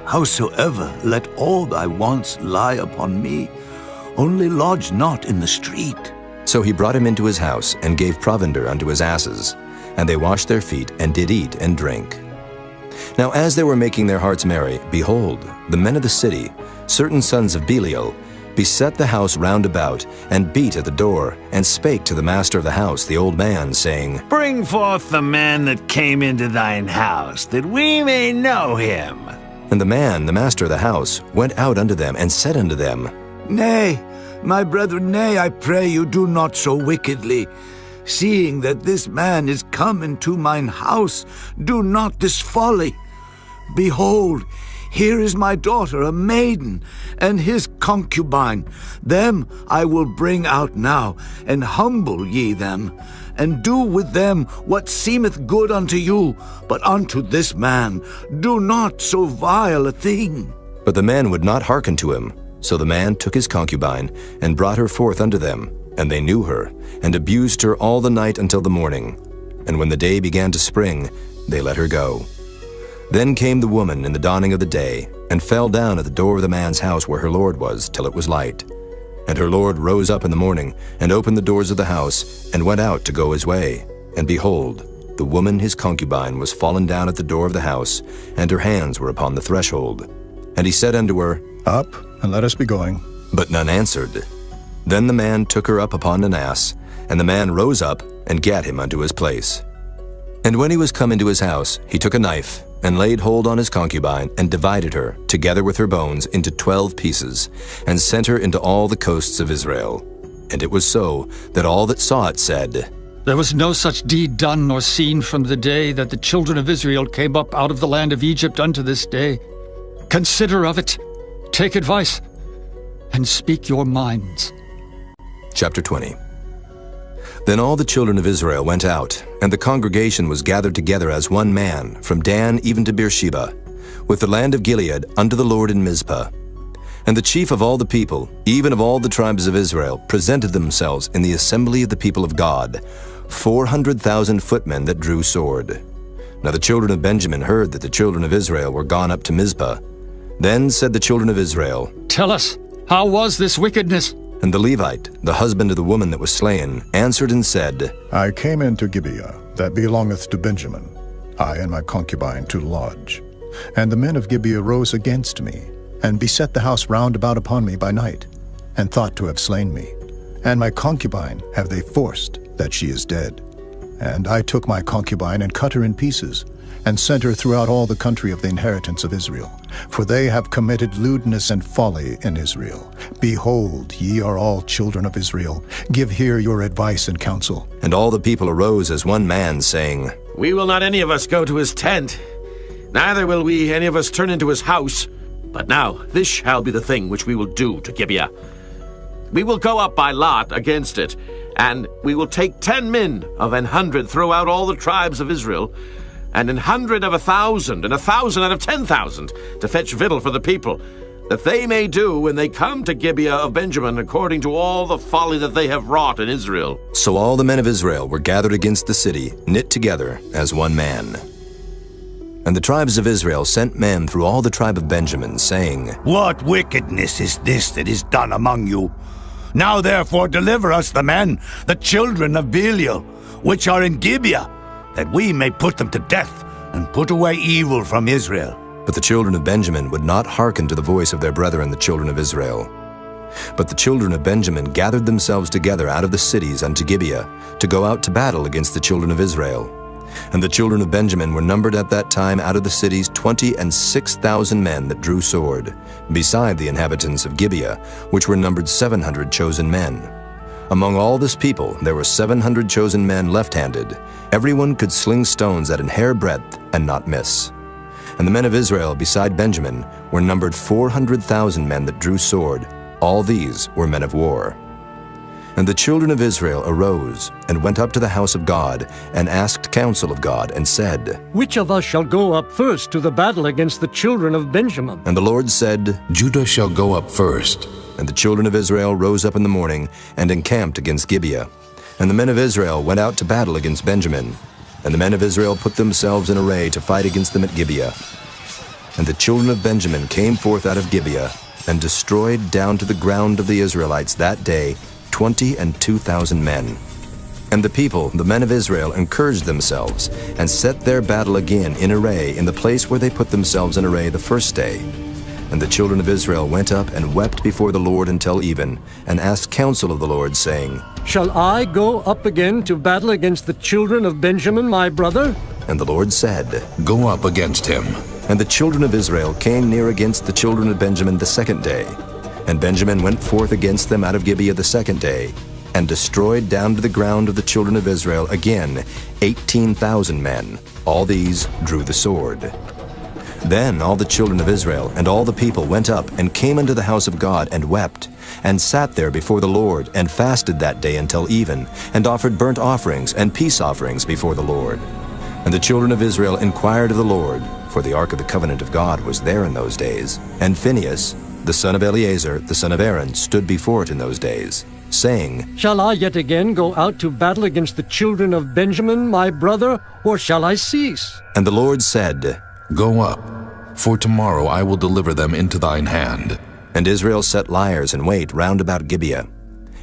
Howsoever, let all thy wants lie upon me, only lodge not in the street. So he brought him into his house, and gave provender unto his asses. And they washed their feet, and did eat and drink. Now as they were making their hearts merry, behold, the men of the city, certain sons of Belial, beset the house round about, and beat at the door, and spake to the master of the house, the old man, saying, Bring forth the man that came into thine house, that we may know him. And the man, the master of the house, went out unto them, and said unto them, Nay, my brethren, nay, I pray you, do not so wickedly. Seeing that this man is come into mine house, do not this folly. Behold, here is my daughter, a maiden, and his concubine. Them I will bring out now, and humble ye them, and do with them what seemeth good unto you. But unto this man do not so vile a thing. But the man would not hearken to him. So the man took his concubine, and brought her forth unto them. And they knew her, and abused her all the night until the morning. And when the day began to spring, they let her go. Then came the woman in the dawning of the day, and fell down at the door of the man's house where her lord was, till it was light. And her lord rose up in the morning, and opened the doors of the house, and went out to go his way. And behold, the woman his concubine was fallen down at the door of the house, and her hands were upon the threshold. And he said unto her, Up, and let us be going. But none answered. Then the man took her up upon an ass, and the man rose up, and gat him unto his place. And when he was come into his house, he took a knife, and laid hold on his concubine, and divided her, together with her bones, into 12 pieces, and sent her into all the coasts of Israel. And it was so, that all that saw it said, There was no such deed done nor seen from the day that the children of Israel came up out of the land of Egypt unto this day. Consider of it, take advice, and speak your minds. Chapter 20. Then all the children of Israel went out, and the congregation was gathered together as one man, from Dan even to Beersheba, with the land of Gilead unto the Lord in Mizpah. And the chief of all the people, even of all the tribes of Israel, presented themselves in the assembly of the people of God, 400,000 footmen that drew sword. Now the children of Benjamin heard that the children of Israel were gone up to Mizpah. Then said the children of Israel, Tell us, how was this wickedness? And the Levite, the husband of the woman that was slain, answered and said, I came into Gibeah, that belongeth to Benjamin, I and my concubine to lodge. And the men of Gibeah rose against me, and beset the house round about upon me by night, and thought to have slain me. And my concubine have they forced, that she is dead. And I took my concubine, and cut her in pieces, and sent her throughout all the country of the inheritance of Israel. For they have committed lewdness and folly in Israel. Behold, ye are all children of Israel. Give here your advice and counsel. And all the people arose as one man, saying, We will not any of us go to his tent, neither will we any of us turn into his house. But now this shall be the thing which we will do to Gibeah. We will go up by lot against it, and we will take 10 men of 100 throughout all the tribes of Israel, and 100 of 1,000, and 1,000 out of 10,000, to fetch victual for the people, that they may do when they come to Gibeah of Benjamin according to all the folly that they have wrought in Israel. So all the men of Israel were gathered against the city, knit together as one man. And the tribes of Israel sent men through all the tribe of Benjamin, saying, What wickedness is this that is done among you? Now therefore deliver us the men, the children of Belial, which are in Gibeah, that we may put them to death, and put away evil from Israel. But the children of Benjamin would not hearken to the voice of their brethren the children of Israel. But the children of Benjamin gathered themselves together out of the cities unto Gibeah, to go out to battle against the children of Israel. And the children of Benjamin were numbered at that time out of the cities 26,000 men that drew sword, beside the inhabitants of Gibeah, which were numbered 700 chosen men. Among all this people there were 700 chosen men left-handed. Everyone could sling stones at an hair breadth and not miss. And the men of Israel beside Benjamin were numbered 400,000 men that drew sword. All these were men of war. And the children of Israel arose and went up to the house of God and asked counsel of God and said, Which of us shall go up first to the battle against the children of Benjamin? And the Lord said, Judah shall go up first. And the children of Israel rose up in the morning and encamped against Gibeah. And the men of Israel went out to battle against Benjamin. And the men of Israel put themselves in array to fight against them at Gibeah. And the children of Benjamin came forth out of Gibeah and destroyed down to the ground of the Israelites that day 22,000 men. And the people, the men of Israel, encouraged themselves and set their battle again in array in the place where they put themselves in array the first day. And the children of Israel went up and wept before the Lord until even, and asked counsel of the Lord, saying, Shall I go up again to battle against the children of Benjamin, my brother? And the Lord said, Go up against him. And the children of Israel came near against the children of Benjamin the second day. And Benjamin went forth against them out of Gibeah the second day, and destroyed down to the ground of the children of Israel again 18,000 men. All these drew the sword. Then all the children of Israel and all the people went up and came unto the house of God and wept, and sat there before the Lord, and fasted that day until even, and offered burnt offerings and peace offerings before the Lord. And the children of Israel inquired of the Lord, for the ark of the covenant of God was there in those days. And Phinehas, the son of Eleazar, the son of Aaron, stood before it in those days, saying, Shall I yet again go out to battle against the children of Benjamin, my brother, or shall I cease? And the Lord said, Go up, for tomorrow I will deliver them into thine hand. And Israel set liers in wait round about Gibeah.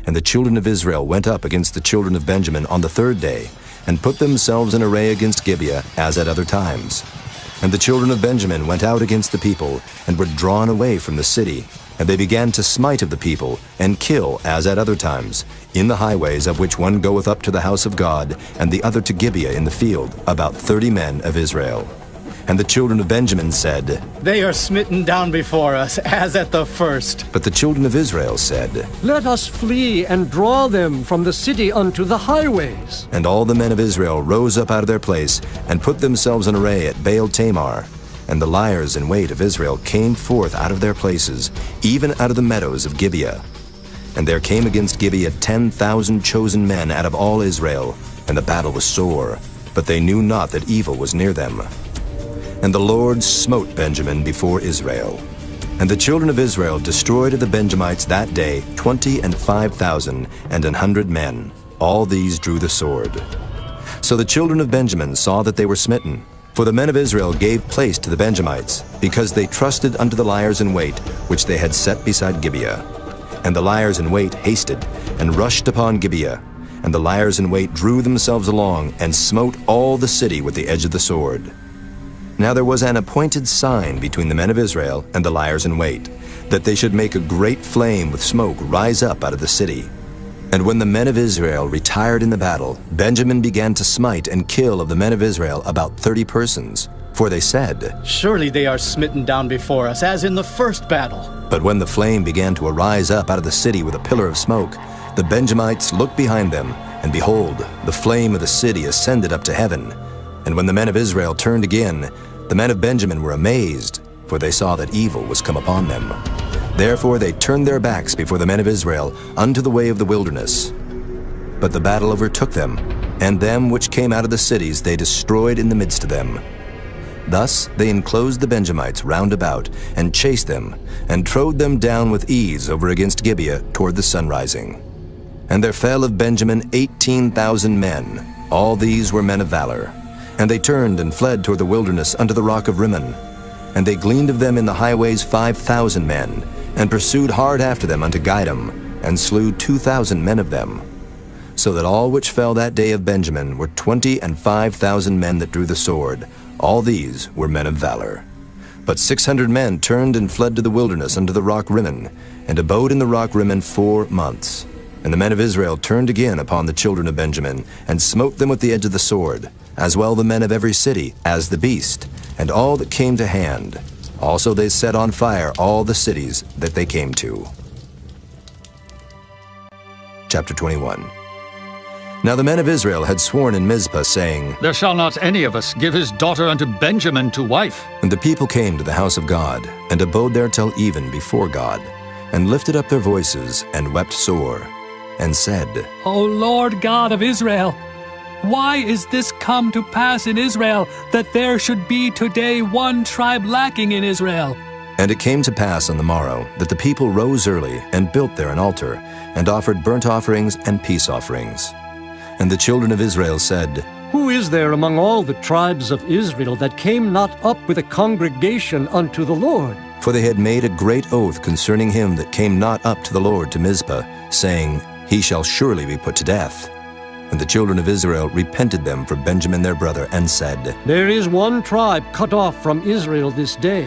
And the children of Israel went up against the children of Benjamin on the third day, and put themselves in array against Gibeah, as at other times. And the children of Benjamin went out against the people, and were drawn away from the city. And they began to smite of the people, and kill, as at other times, in the highways, of which one goeth up to the house of God, and the other to Gibeah in the field, about 30 men of Israel. And the children of Benjamin said, They are smitten down before us, as at the first. But the children of Israel said, Let us flee and draw them from the city unto the highways. And all the men of Israel rose up out of their place, and put themselves in array at Baal Tamar. And the liers in wait of Israel came forth out of their places, even out of the meadows of Gibeah. And there came against Gibeah 10,000 chosen men out of all Israel, and the battle was sore, but they knew not that evil was near them. And the Lord smote Benjamin before Israel. And the children of Israel destroyed of the Benjamites that day 25,000 and 100 men. All these drew the sword. So the children of Benjamin saw that they were smitten. For the men of Israel gave place to the Benjamites, because they trusted unto the liers in wait, which they had set beside Gibeah. And the liers in wait hasted, and rushed upon Gibeah. And the liers in wait drew themselves along, and smote all the city with the edge of the sword. Now there was an appointed sign between the men of Israel and the liers in wait, that they should make a great flame with smoke rise up out of the city. And when the men of Israel retired in the battle, Benjamin began to smite and kill of the men of Israel about 30 persons. For they said, Surely they are smitten down before us, as in the first battle. But when the flame began to arise up out of the city with a pillar of smoke, the Benjamites looked behind them, and behold, the flame of the city ascended up to heaven. And when the men of Israel turned again, the men of Benjamin were amazed, for they saw that evil was come upon them. Therefore they turned their backs before the men of Israel unto the way of the wilderness. But the battle overtook them, and them which came out of the cities they destroyed in the midst of them. Thus they enclosed the Benjamites round about, and chased them, and trode them down with ease over against Gibeah toward the sunrising. And there fell of Benjamin 18,000 men. All these were men of valor. And they turned and fled toward the wilderness unto the rock of Rimmon. And they gleaned of them in the highways 5,000 men, and pursued hard after them unto Gidom, and slew 2,000 men of them. So that all which fell that day of Benjamin were 25,000 men that drew the sword. All these were men of valor. But 600 men turned and fled to the wilderness unto the rock Rimmon, and abode in the rock Rimmon 4 months. And the men of Israel turned again upon the children of Benjamin, and smote them with the edge of the sword, as well the men of every city, as the beast, and all that came to hand. Also they set on fire all the cities that they came to. Chapter 21. Now the men of Israel had sworn in Mizpah, saying, There shall not any of us give his daughter unto Benjamin to wife. And the people came to the house of God, and abode there till even before God, and lifted up their voices, and wept sore, and said, O Lord God of Israel, why is this come to pass in Israel, that there should be today one tribe lacking in Israel? And it came to pass on the morrow, that the people rose early, and built there an altar, and offered burnt offerings and peace offerings. And the children of Israel said, Who is there among all the tribes of Israel that came not up with a congregation unto the Lord? For they had made a great oath concerning him that came not up to the Lord to Mizpah, saying, He shall surely be put to death. And the children of Israel repented them for Benjamin their brother, and said, There is one tribe cut off from Israel this day.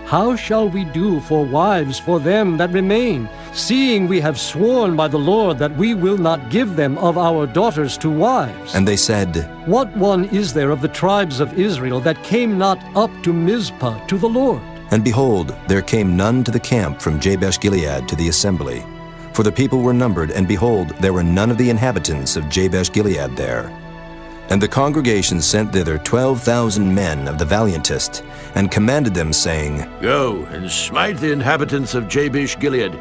How shall we do for wives for them that remain, seeing we have sworn by the Lord that we will not give them of our daughters to wives? And they said, What one is there of the tribes of Israel that came not up to Mizpah to the Lord? And behold, there came none to the camp from Jabesh-Gilead to the assembly. For the people were numbered, and behold, there were none of the inhabitants of Jabesh-Gilead there. And the congregation sent thither 12,000 men of the valiantest, and commanded them, saying, Go and smite the inhabitants of Jabesh-Gilead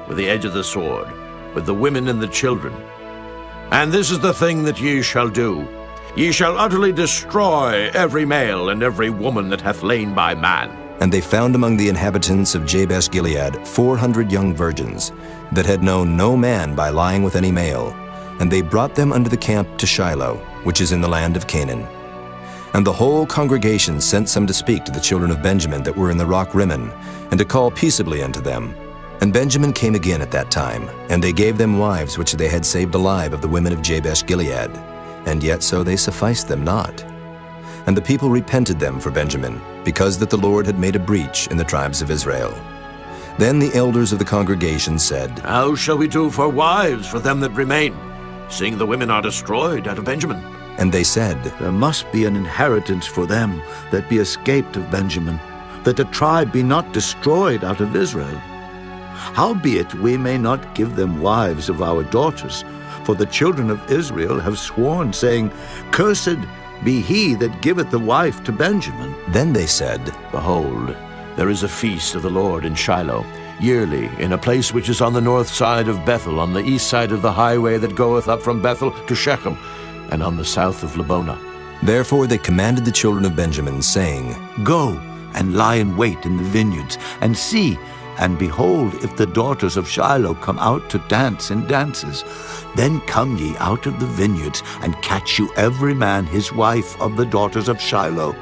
with the edge of the sword, with the women and the children. And this is the thing that ye shall do. Ye shall utterly destroy every male and every woman that hath lain by man. And they found among the inhabitants of Jabesh-Gilead 400 young virgins, that had known no man by lying with any male. And they brought them unto the camp to Shiloh, which is in the land of Canaan. And the whole congregation sent some to speak to the children of Benjamin that were in the rock Rimmon, and to call peaceably unto them. And Benjamin came again at that time, and they gave them wives which they had saved alive of the women of Jabesh-Gilead, and yet so they sufficed them not. And the people repented them for Benjamin, because that the Lord had made a breach in the tribes of Israel. Then the elders of the congregation said, How shall we do for wives for them that remain, seeing the women are destroyed out of Benjamin? And they said, There must be an inheritance for them that be escaped of Benjamin, that the tribe be not destroyed out of Israel. Howbeit we may not give them wives of our daughters, for the children of Israel have sworn, saying, Cursed be he that giveth the wife to Benjamin. Then they said, Behold, there is a feast of the Lord in Shiloh, yearly, in a place which is on the north side of Bethel, on the east side of the highway that goeth up from Bethel to Shechem, and on the south of Lebonah. Therefore they commanded the children of Benjamin, saying, Go and lie in wait in the vineyards, and see, and behold, if the daughters of Shiloh come out to dance in dances, then come ye out of the vineyards, and catch you every man his wife of the daughters of Shiloh,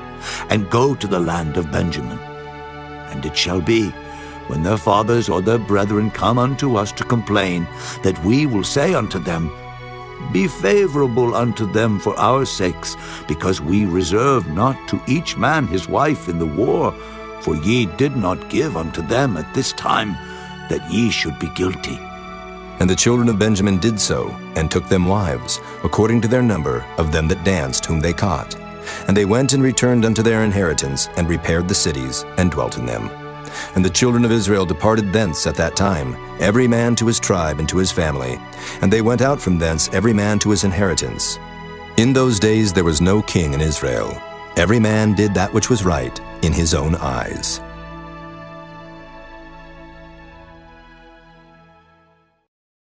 and go to the land of Benjamin. And it shall be, when their fathers or their brethren come unto us to complain, that we will say unto them, Be favorable unto them for our sakes, because we reserve not to each man his wife in the war, for ye did not give unto them at this time, that ye should be guilty. And the children of Benjamin did so, and took them wives, according to their number of them that danced whom they caught. And they went and returned unto their inheritance, and repaired the cities, and dwelt in them. And the children of Israel departed thence at that time, every man to his tribe and to his family. And they went out from thence every man to his inheritance. In those days there was no king in Israel. Every man did that which was right in his own eyes.